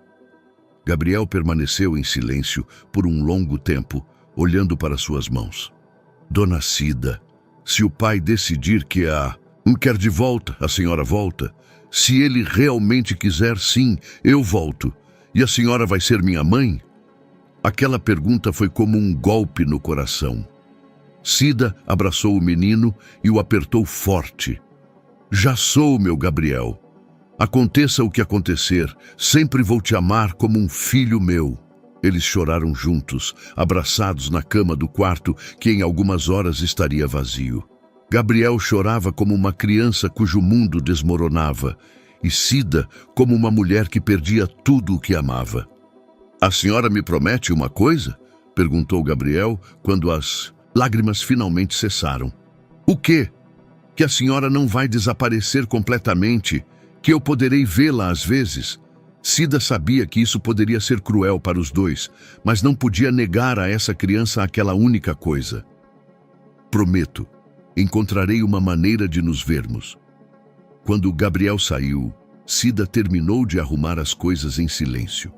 Gabriel permaneceu em silêncio por um longo tempo, olhando para suas mãos. Dona Cida, se o pai decidir que quer de volta, a senhora volta. Se ele realmente quiser, sim, eu volto. E a senhora vai ser minha mãe? Aquela pergunta foi como um golpe no coração. Cida abraçou o menino e o apertou forte. Já sou, meu Gabriel. Aconteça o que acontecer, sempre vou te amar como um filho meu. Eles choraram juntos, abraçados na cama do quarto que em algumas horas estaria vazio. Gabriel chorava como uma criança cujo mundo desmoronava, e Cida como uma mulher que perdia tudo o que amava. A senhora me promete uma coisa? Perguntou Gabriel quando as lágrimas finalmente cessaram. O quê? Que a senhora não vai desaparecer completamente, que eu poderei vê-la às vezes. Cida sabia que isso poderia ser cruel para os dois, mas não podia negar a essa criança aquela única coisa. Prometo, encontrarei uma maneira de nos vermos. Quando Gabriel saiu, Cida terminou de arrumar as coisas em silêncio.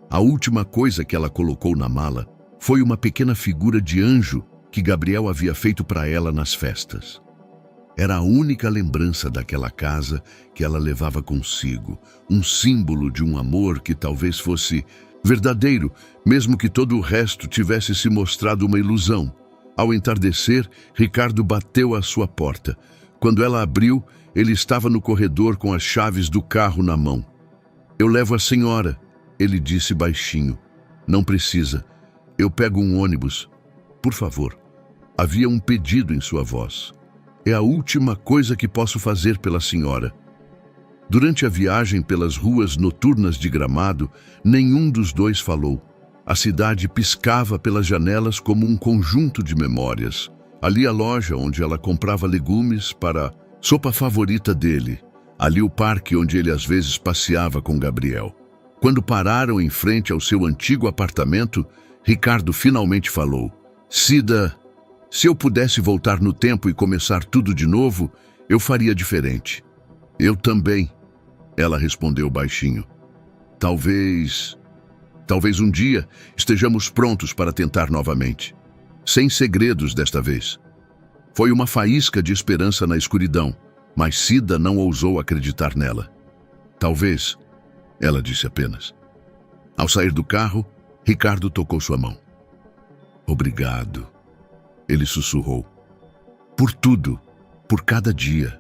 A última coisa que ela colocou na mala foi uma pequena figura de anjo que Gabriel havia feito para ela nas festas. Era a única lembrança daquela casa que ela levava consigo, um símbolo de um amor que talvez fosse verdadeiro, mesmo que todo o resto tivesse se mostrado uma ilusão. Ao entardecer, Ricardo bateu à sua porta. Quando ela abriu, ele estava no corredor com as chaves do carro na mão. Eu levo a senhora, ele disse baixinho. Não precisa. Eu pego um ônibus. Por favor. Havia um pedido em sua voz. É a última coisa que posso fazer pela senhora. Durante a viagem pelas ruas noturnas de Gramado, nenhum dos dois falou. A cidade piscava pelas janelas como um conjunto de memórias. Ali a loja onde ela comprava legumes para a sopa favorita dele. Ali o parque onde ele às vezes passeava com Gabriel. Quando pararam em frente ao seu antigo apartamento, Ricardo finalmente falou. Cida, se eu pudesse voltar no tempo e começar tudo de novo, eu faria diferente. Eu também, ela respondeu baixinho. Talvez um dia estejamos prontos para tentar novamente. Sem segredos desta vez. Foi uma faísca de esperança na escuridão, mas Cida não ousou acreditar nela. Talvez, ela disse apenas. Ao sair do carro, Ricardo tocou sua mão. Obrigado, ele sussurrou. Por tudo, por cada dia.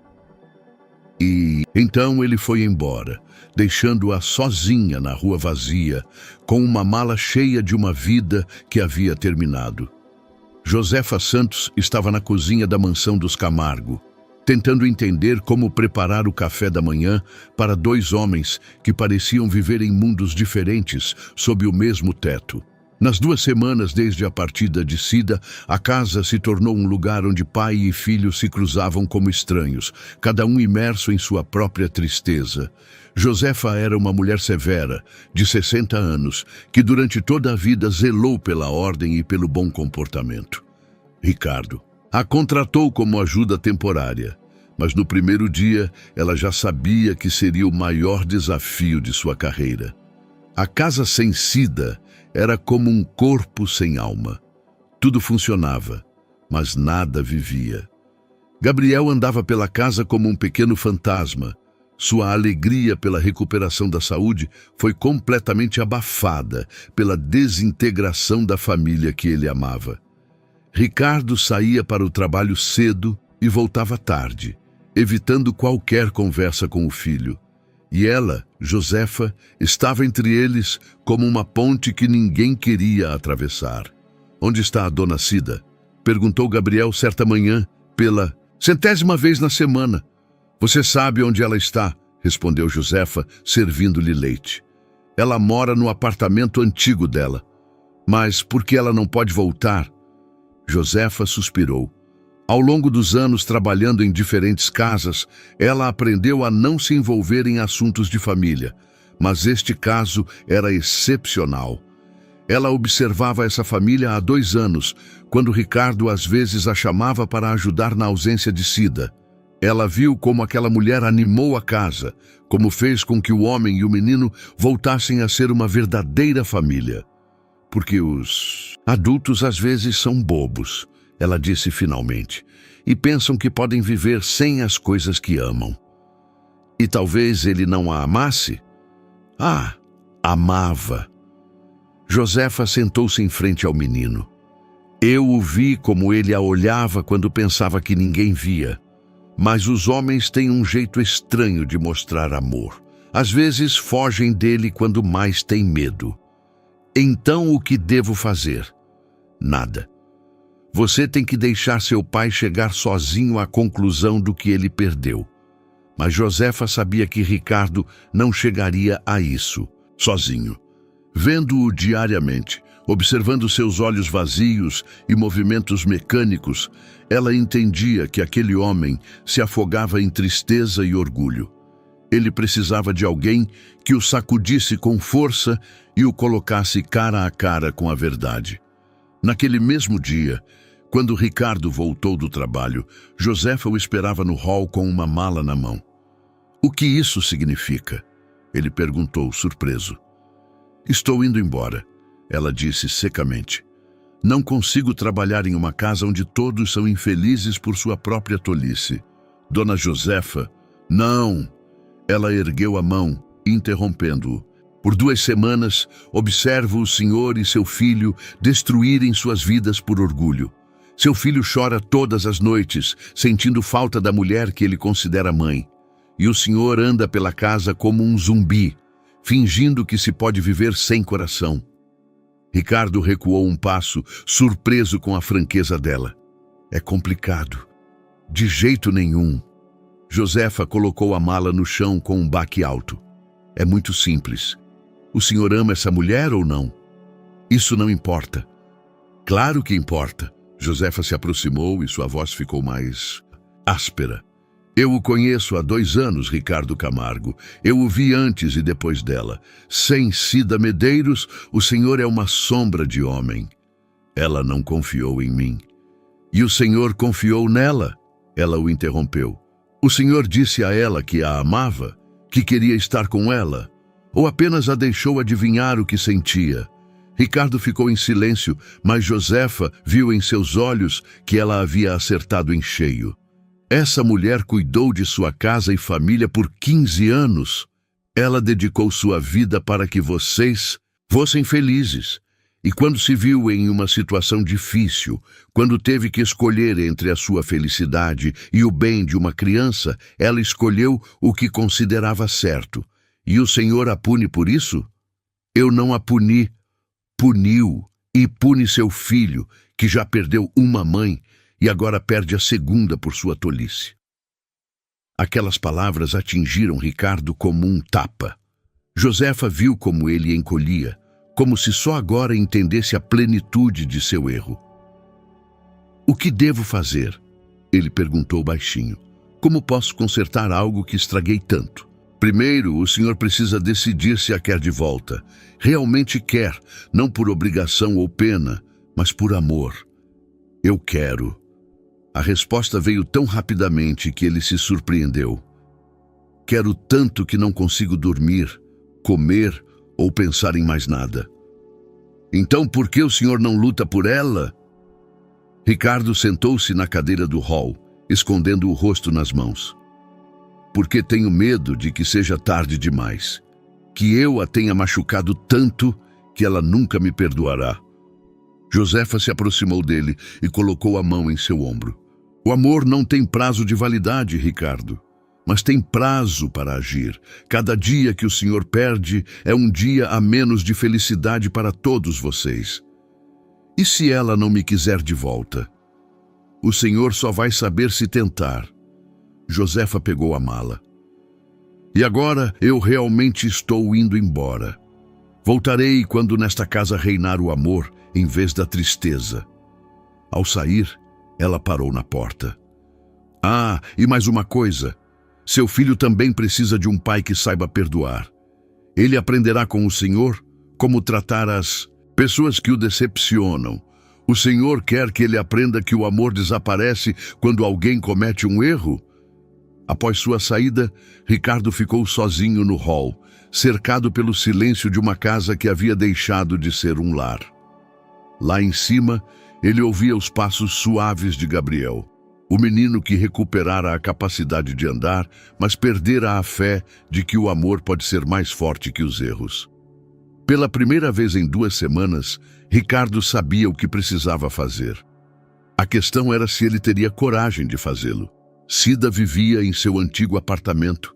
E então ele foi embora, deixando-a sozinha na rua vazia, com uma mala cheia de uma vida que havia terminado. Josefa Santos estava na cozinha da mansão dos Camargo, tentando entender como preparar o café da manhã para dois homens que pareciam viver em mundos diferentes sob o mesmo teto. Nas 2 semanas desde a partida de Cida, a casa se tornou um lugar onde pai e filho se cruzavam como estranhos, cada um imerso em sua própria tristeza. Josefa era uma mulher severa, de 60 anos, que durante toda a vida zelou pela ordem e pelo bom comportamento. Ricardo a contratou como ajuda temporária, Mas no primeiro dia, ela já sabia que seria o maior desafio de sua carreira. A casa sem Cida era como um corpo sem alma. Tudo funcionava, mas nada vivia. Gabriel andava pela casa como um pequeno fantasma. Sua alegria pela recuperação da saúde foi completamente abafada pela desintegração da família que ele amava. Ricardo saía para o trabalho cedo e voltava tarde, evitando qualquer conversa com o filho. E ela, Josefa, estava entre eles como uma ponte que ninguém queria atravessar. "Onde está a dona Cida?" perguntou Gabriel certa manhã, pela 100ª vez na semana. "Você sabe onde ela está?" respondeu Josefa, servindo-lhe leite. "Ela mora no apartamento antigo dela. Mas por que ela não pode voltar?" Josefa suspirou. Ao longo dos anos trabalhando em diferentes casas, ela aprendeu a não se envolver em assuntos de família, mas este caso era excepcional. Ela observava essa família há 2 anos, quando Ricardo às vezes a chamava para ajudar na ausência de Cida. Ela viu como aquela mulher animou a casa, como fez com que o homem e o menino voltassem a ser uma verdadeira família. "Porque os adultos às vezes são bobos", ela disse finalmente, "e pensam que podem viver sem as coisas que amam." "E talvez ele não a amasse?" "Ah, amava." Josefa sentou-se em frente ao menino. "Eu o vi como ele a olhava quando pensava que ninguém via. Mas os homens têm um jeito estranho de mostrar amor. Às vezes fogem dele quando mais têm medo. Então o que devo fazer?" "Nada. Você tem que deixar seu pai chegar sozinho à conclusão do que ele perdeu." Mas Josefa sabia que Ricardo não chegaria a isso, sozinho. Vendo-o diariamente, observando seus olhos vazios e movimentos mecânicos, ela entendia que aquele homem se afogava em tristeza e orgulho. Ele precisava de alguém que o sacudisse com força e o colocasse cara a cara com a verdade. Naquele mesmo dia, quando Ricardo voltou do trabalho, Josefa o esperava no hall com uma mala na mão. "O que isso significa?" ele perguntou, surpreso. "Estou indo embora", ela disse secamente. "Não consigo trabalhar em uma casa onde todos são infelizes por sua própria tolice." "Dona Josefa." "Não!" Ela ergueu a mão, interrompendo-o. "Por 2 semanas, observo o senhor e seu filho destruírem suas vidas por orgulho. Seu filho chora todas as noites, sentindo falta da mulher que ele considera mãe. E o senhor anda pela casa como um zumbi, fingindo que se pode viver sem coração." Ricardo recuou um passo, surpreso com a franqueza dela. "É complicado." "De jeito nenhum." Josefa colocou a mala no chão com um baque alto. "É muito simples. O senhor ama essa mulher ou não?" "Isso não importa." "Claro que importa." Josefa se aproximou e sua voz ficou mais áspera. "Eu o conheço há 2 anos, Ricardo Camargo. Eu o vi antes e depois dela. Sem Cida Medeiros, o senhor é uma sombra de homem." Ela não confiou em mim. "E o senhor confiou nela?" Ela o interrompeu. "O senhor disse a ela que a amava, que queria estar com ela, ou apenas a deixou adivinhar o que sentia?" Ricardo ficou em silêncio, mas Josefa viu em seus olhos que ela havia acertado em cheio. "Essa mulher cuidou de sua casa e família por 15 anos. Ela dedicou sua vida para que vocês fossem felizes. E quando se viu em uma situação difícil, quando teve que escolher entre a sua felicidade e o bem de uma criança, ela escolheu o que considerava certo. E o senhor a pune por isso?" "Eu não a puni. Puniu e pune seu filho, que já perdeu uma mãe e agora perde a segunda por sua tolice." Aquelas palavras atingiram Ricardo como um tapa. Josefa viu como ele encolhia, como se só agora entendesse a plenitude de seu erro. "O que devo fazer?" ele perguntou baixinho. "Como posso consertar algo que estraguei tanto?" "Primeiro, o senhor precisa decidir se a quer de volta. Realmente quer, não por obrigação ou pena, mas por amor." "Eu quero." A resposta veio tão rapidamente que ele se surpreendeu. Quero tanto que não consigo dormir, comer ou pensar em mais nada. Então por que o senhor não luta por ela? Ricardo sentou-se na cadeira do hall, escondendo o rosto nas mãos. Porque tenho medo de que seja tarde demais, que eu a tenha machucado tanto que ela nunca me perdoará. Josefa se aproximou dele e colocou a mão em seu ombro. O amor não tem prazo de validade, Ricardo, mas tem prazo para agir. Cada dia que o senhor perde é um dia a menos de felicidade para todos vocês. E se ela não me quiser de volta? O senhor só vai saber se tentar. Josefa pegou a mala. E agora eu realmente estou indo embora. Voltarei quando nesta casa reinar o amor em vez da tristeza. Ao sair, ela parou na porta. Ah, e mais uma coisa. Seu filho também precisa de um pai que saiba perdoar. Ele aprenderá com o senhor como tratar as pessoas que o decepcionam. O senhor quer que ele aprenda que o amor desaparece quando alguém comete um erro? Após sua saída, Ricardo ficou sozinho no hall, cercado pelo silêncio de uma casa que havia deixado de ser um lar. Lá em cima, ele ouvia os passos suaves de Gabriel, o menino que recuperara a capacidade de andar, mas perdera a fé de que o amor pode ser mais forte que os erros. Pela primeira vez em 2 semanas, Ricardo sabia o que precisava fazer. A questão era se ele teria coragem de fazê-lo. Cida vivia em seu antigo apartamento,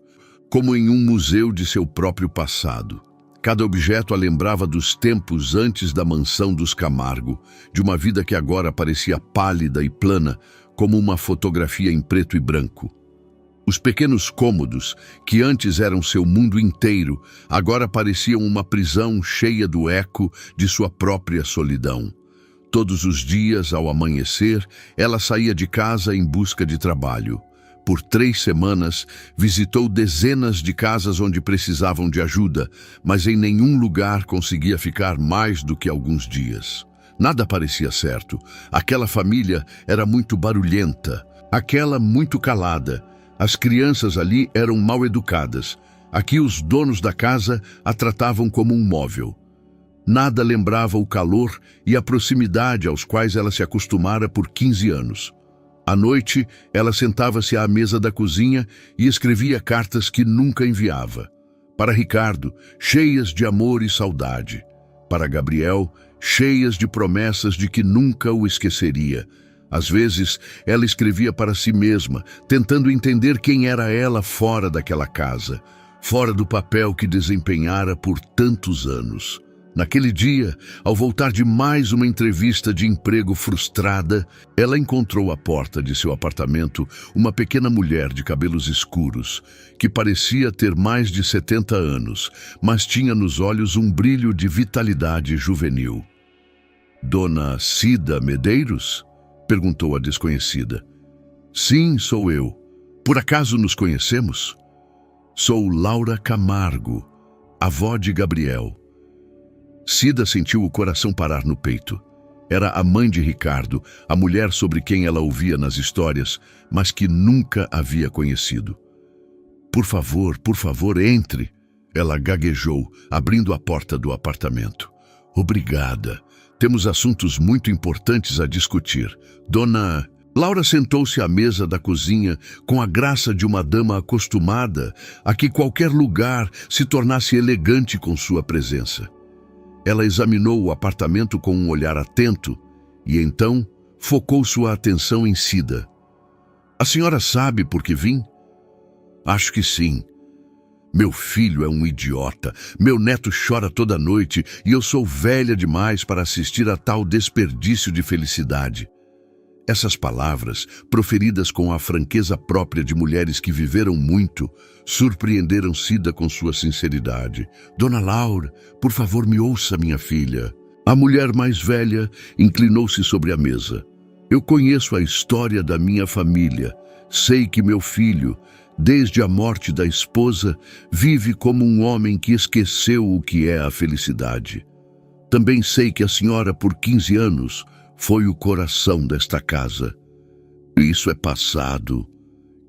como em um museu de seu próprio passado. Cada objeto a lembrava dos tempos antes da mansão dos Camargo, de uma vida que agora parecia pálida e plana, como uma fotografia em preto e branco. Os pequenos cômodos, que antes eram seu mundo inteiro, agora pareciam uma prisão cheia do eco de sua própria solidão. Todos os dias, ao amanhecer, ela saía de casa em busca de trabalho. Por 3 semanas, visitou dezenas de casas onde precisavam de ajuda, mas em nenhum lugar conseguia ficar mais do que alguns dias. Nada parecia certo. Aquela família era muito barulhenta, aquela muito calada. As crianças ali eram mal educadas. Aqui os donos da casa a tratavam como um móvel. Nada lembrava o calor e a proximidade aos quais ela se acostumara por 15 anos. À noite, ela sentava-se à mesa da cozinha e escrevia cartas que nunca enviava. Para Ricardo, cheias de amor e saudade. Para Gabriel, cheias de promessas de que nunca o esqueceria. Às vezes, ela escrevia para si mesma, tentando entender quem era ela fora daquela casa, fora do papel que desempenhara por tantos anos. Naquele dia, ao voltar de mais uma entrevista de emprego frustrada, ela encontrou à porta de seu apartamento uma pequena mulher de cabelos escuros, que parecia ter mais de 70 anos, mas tinha nos olhos um brilho de vitalidade juvenil. Dona Cida Medeiros? Perguntou a desconhecida. Sim, sou eu. Por acaso nos conhecemos? Sou Laura Camargo, avó de Gabriel. Cida sentiu o coração parar no peito. Era a mãe de Ricardo, a mulher sobre quem ela ouvia nas histórias, mas que nunca havia conhecido. Por favor, entre. Ela gaguejou, abrindo a porta do apartamento. Obrigada. Temos assuntos muito importantes a discutir. Dona... Laura sentou-se à mesa da cozinha com a graça de uma dama acostumada a que qualquer lugar se tornasse elegante com sua presença. Ela examinou o apartamento com um olhar atento e então focou sua atenção em Cida. A senhora sabe por que vim? Acho que sim. Meu filho é um idiota, meu neto chora toda noite e eu sou velha demais para assistir a tal desperdício de felicidade. Essas palavras, proferidas com a franqueza própria de mulheres que viveram muito, surpreenderam Cida com sua sinceridade. Dona Laura, por favor, me ouça, minha filha. A mulher mais velha inclinou-se sobre a mesa. Eu conheço a história da minha família. Sei que meu filho, desde a morte da esposa, vive como um homem que esqueceu o que é a felicidade. Também sei que a senhora, por 15 anos, foi o coração desta casa. Isso é passado.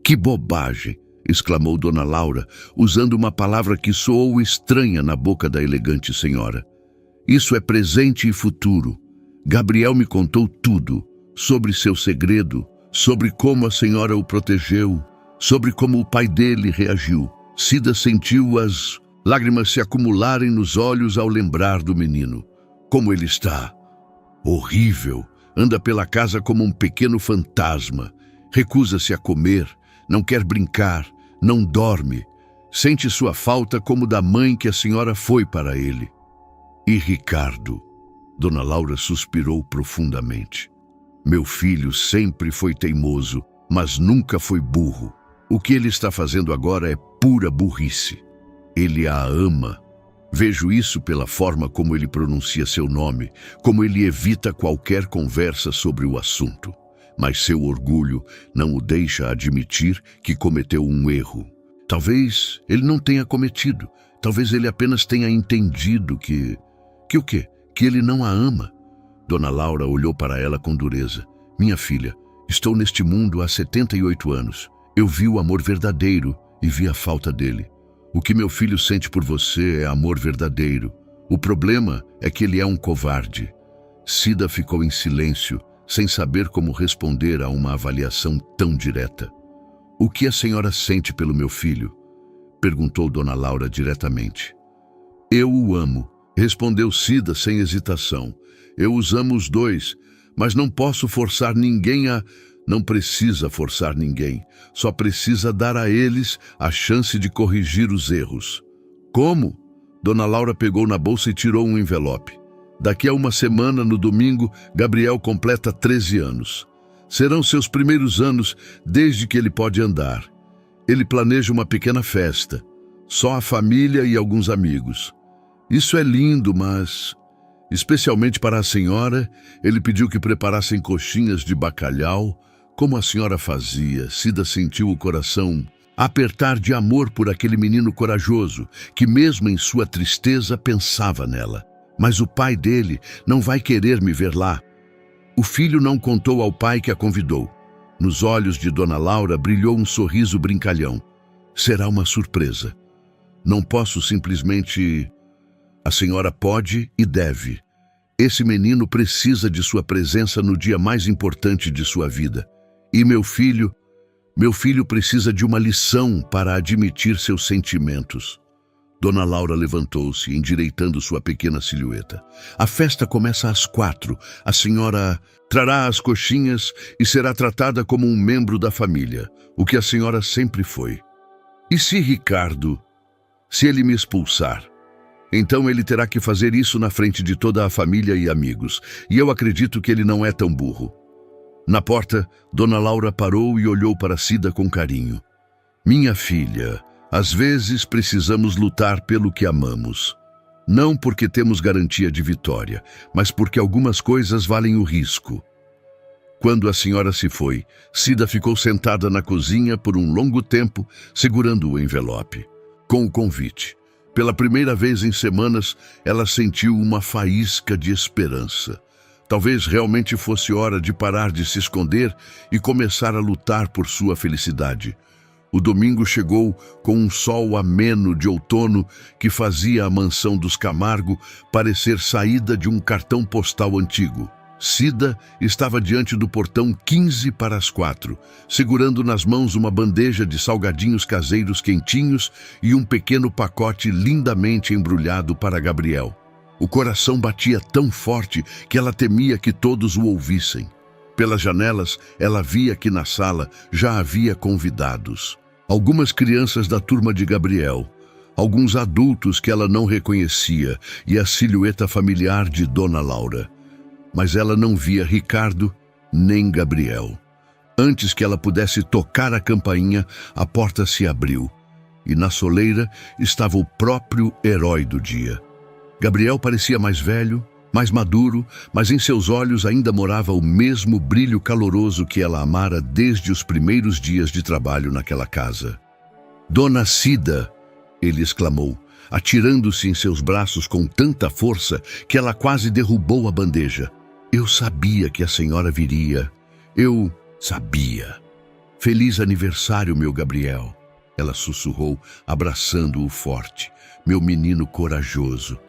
Que bobagem! Exclamou Dona Laura, usando uma palavra que soou estranha na boca da elegante senhora. Isso é presente e futuro. Gabriel me contou tudo, sobre seu segredo, sobre como a senhora o protegeu, sobre como o pai dele reagiu. Cida sentiu as lágrimas se acumularem nos olhos ao lembrar do menino. Como ele está? Horrível. Anda pela casa como um pequeno fantasma. Recusa-se a comer, não quer brincar, não dorme. Sente sua falta como da mãe que a senhora foi para ele. E Ricardo? Dona Laura suspirou profundamente. Meu filho sempre foi teimoso, mas nunca foi burro. O que ele está fazendo agora é pura burrice. Ele a ama. Vejo isso pela forma como ele pronuncia seu nome, como ele evita qualquer conversa sobre o assunto. Mas seu orgulho não o deixa admitir que cometeu um erro. Talvez ele não tenha cometido. Talvez ele apenas tenha entendido que o quê? Que ele não a ama. Dona Laura olhou para ela com dureza. Minha filha, estou neste mundo há 78 anos. Eu vi o amor verdadeiro e vi a falta dele. O que meu filho sente por você é amor verdadeiro. O problema é que ele é um covarde. Cida ficou em silêncio, sem saber como responder a uma avaliação tão direta. O que a senhora sente pelo meu filho? Perguntou Dona Laura diretamente. Eu o amo, respondeu Cida sem hesitação. Eu os amo os dois, mas não posso forçar ninguém a... Não precisa forçar ninguém, só precisa dar a eles a chance de corrigir os erros. Como? Dona Laura pegou na bolsa e tirou um envelope. Daqui a uma semana, no domingo, Gabriel completa 13 anos. Serão seus primeiros anos desde que ele pode andar. Ele planeja uma pequena festa, só a família e alguns amigos. Isso é lindo, mas... Especialmente para a senhora, ele pediu que preparassem coxinhas de bacalhau. Como a senhora fazia, Cida sentiu o coração apertar de amor por aquele menino corajoso, que mesmo em sua tristeza pensava nela. Mas o pai dele não vai querer me ver lá. O filho não contou ao pai que a convidou. Nos olhos de Dona Laura brilhou um sorriso brincalhão. Será uma surpresa. Não posso simplesmente... A senhora pode e deve. Esse menino precisa de sua presença no dia mais importante de sua vida. E meu filho precisa de uma lição para admitir seus sentimentos. Dona Laura levantou-se, endireitando sua pequena silhueta. A festa começa às 4. A senhora trará as coxinhas e será tratada como um membro da família, o que a senhora sempre foi. E se Ricardo, se ele me expulsar? Então ele terá que fazer isso na frente de toda a família e amigos, e eu acredito que ele não é tão burro. Na porta, Dona Laura parou e olhou para Cida com carinho. Minha filha, às vezes precisamos lutar pelo que amamos. Não porque temos garantia de vitória, mas porque algumas coisas valem o risco. Quando a senhora se foi, Cida ficou sentada na cozinha por um longo tempo, segurando o envelope, com o convite. Pela primeira vez em semanas, ela sentiu uma faísca de esperança. Talvez realmente fosse hora de parar de se esconder e começar a lutar por sua felicidade. O domingo chegou com um sol ameno de outono que fazia a mansão dos Camargo parecer saída de um cartão postal antigo. Cida estava diante do portão 15 para as 4, segurando nas mãos uma bandeja de salgadinhos caseiros quentinhos e um pequeno pacote lindamente embrulhado para Gabriel. O coração batia tão forte que ela temia que todos o ouvissem. Pelas janelas, ela via que na sala já havia convidados. Algumas crianças da turma de Gabriel, alguns adultos que ela não reconhecia e a silhueta familiar de Dona Laura. Mas ela não via Ricardo nem Gabriel. Antes que ela pudesse tocar a campainha, a porta se abriu e na soleira estava o próprio herói do dia. Gabriel parecia mais velho, mais maduro, mas em seus olhos ainda morava o mesmo brilho caloroso que ela amara desde os primeiros dias de trabalho naquela casa. Dona Cida, ele exclamou, atirando-se em seus braços com tanta força que ela quase derrubou a bandeja. Eu sabia que a senhora viria. Sabia. Feliz aniversário, meu Gabriel. Ela sussurrou, abraçando-o forte. Meu menino corajoso.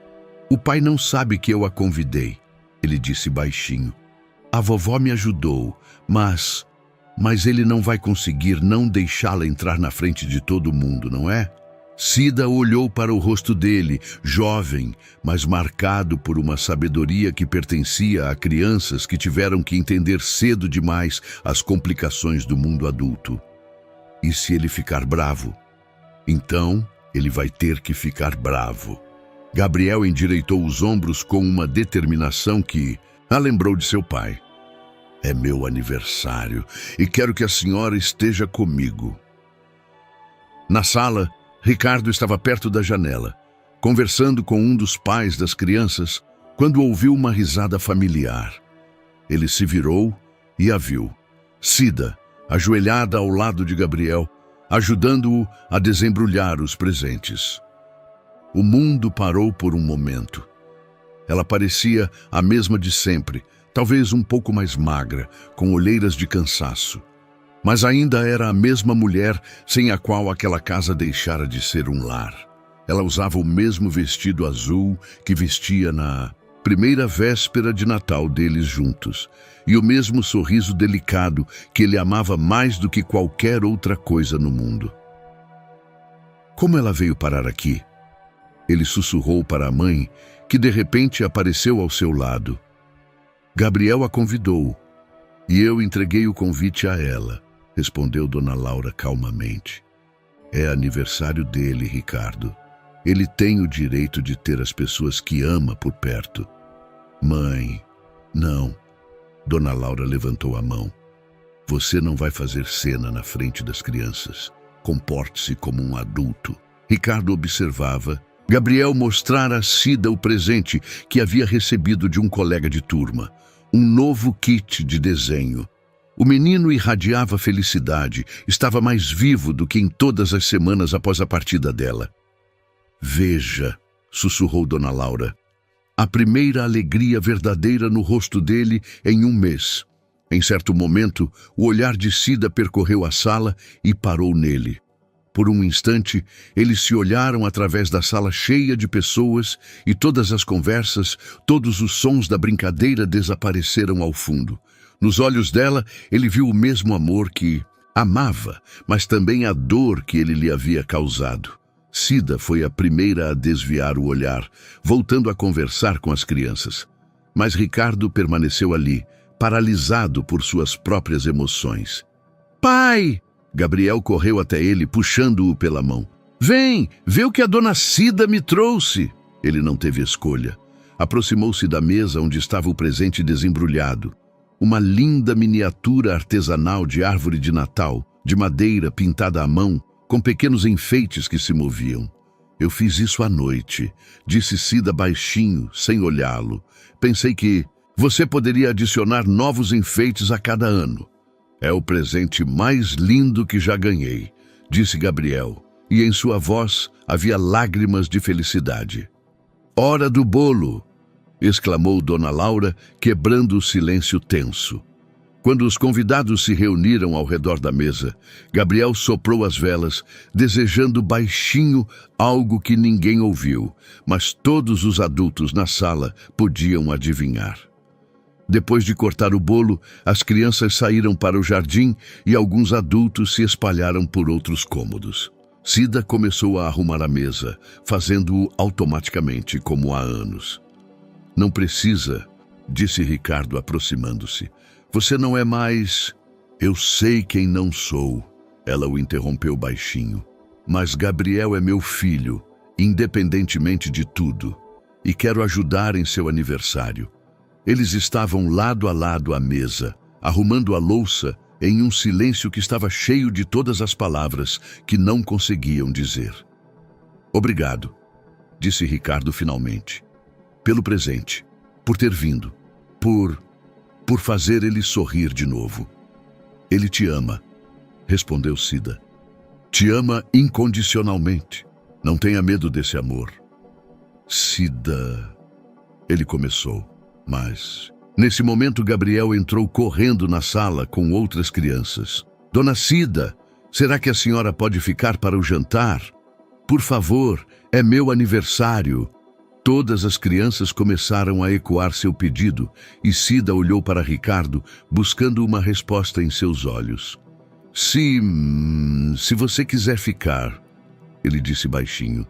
O pai não sabe que eu a convidei, ele disse baixinho. A vovó me ajudou, mas ele não vai conseguir não deixá-la entrar na frente de todo mundo, não é? Cida olhou para o rosto dele, jovem, mas marcado por uma sabedoria que pertencia a crianças que tiveram que entender cedo demais as complicações do mundo adulto. E se ele ficar bravo? Então, ele vai ter que ficar bravo. Gabriel endireitou os ombros com uma determinação que a lembrou de seu pai. É meu aniversário e quero que a senhora esteja comigo. Na sala, Ricardo estava perto da janela, conversando com um dos pais das crianças, quando ouviu uma risada familiar. Ele se virou e a viu. Cida, ajoelhada ao lado de Gabriel, ajudando-o a desembrulhar os presentes. O mundo parou por um momento. Ela parecia a mesma de sempre, talvez um pouco mais magra, com olheiras de cansaço. Mas ainda era a mesma mulher sem a qual aquela casa deixara de ser um lar. Ela usava o mesmo vestido azul que vestia na primeira véspera de Natal deles juntos, e o mesmo sorriso delicado que ele amava mais do que qualquer outra coisa no mundo. Como ela veio parar aqui? Ele sussurrou para a mãe, que de repente apareceu ao seu lado. Gabriel a convidou, e eu entreguei o convite a ela, respondeu Dona Laura calmamente. É aniversário dele, Ricardo. Ele tem o direito de ter as pessoas que ama por perto. Mãe, não. Dona Laura levantou a mão. Você não vai fazer cena na frente das crianças. Comporte-se como um adulto. Ricardo observava. Gabriel mostrara a Cida o presente que havia recebido de um colega de turma. Um novo kit de desenho. O menino irradiava felicidade, estava mais vivo do que em todas as semanas após a partida dela. Veja, sussurrou Dona Laura, a primeira alegria verdadeira no rosto dele em um mês. Em certo momento, o olhar de Cida percorreu a sala e parou nele. Por um instante, eles se olharam através da sala cheia de pessoas e todas as conversas, todos os sons da brincadeira desapareceram ao fundo. Nos olhos dela, ele viu o mesmo amor que amava, mas também a dor que ele lhe havia causado. Cida foi a primeira a desviar o olhar, voltando a conversar com as crianças. Mas Ricardo permaneceu ali, paralisado por suas próprias emoções. Pai! Gabriel correu até ele, puxando-o pela mão. Vem, vê o que a dona Cida me trouxe. Ele não teve escolha. Aproximou-se da mesa onde estava o presente desembrulhado. Uma linda miniatura artesanal de árvore de Natal, de madeira pintada à mão, com pequenos enfeites que se moviam. Eu fiz isso à noite, disse Cida baixinho, sem olhá-lo. Pensei que você poderia adicionar novos enfeites a cada ano. É o presente mais lindo que já ganhei, disse Gabriel, e em sua voz havia lágrimas de felicidade. Hora do bolo! Exclamou Dona Laura, quebrando o silêncio tenso. Quando os convidados se reuniram ao redor da mesa, Gabriel soprou as velas, desejando baixinho algo que ninguém ouviu, mas todos os adultos na sala podiam adivinhar. Depois de cortar o bolo, as crianças saíram para o jardim e alguns adultos se espalharam por outros cômodos. Cida começou a arrumar a mesa, fazendo-o automaticamente, como há anos. Não precisa, disse Ricardo aproximando-se. Você não é mais... Eu sei quem não sou, ela o interrompeu baixinho. Mas Gabriel é meu filho, independentemente de tudo, e quero ajudar em seu aniversário. Eles estavam lado a lado à mesa, arrumando a louça em um silêncio que estava cheio de todas as palavras que não conseguiam dizer. Obrigado, disse Ricardo finalmente. Pelo presente, por ter vindo, por fazer ele sorrir de novo. Ele te ama, respondeu Cida. Te ama incondicionalmente. Não tenha medo desse amor. Cida, ele começou, mas Nesse momento, Gabriel entrou correndo na sala com outras crianças. Dona Cida, será que a senhora pode ficar para o jantar? Por favor, é meu aniversário. Todas as crianças começaram a ecoar seu pedido e Cida olhou para Ricardo, buscando uma resposta em seus olhos. Se você quiser ficar, ele disse baixinho.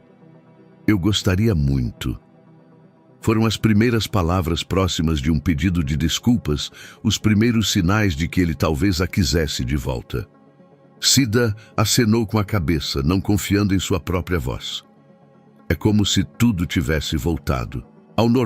Eu gostaria muito. Foram as primeiras palavras próximas de um pedido de desculpas, os primeiros sinais de que ele talvez a quisesse de volta. Cida acenou com a cabeça, não confiando em sua própria voz. É como se tudo tivesse voltado ao normal.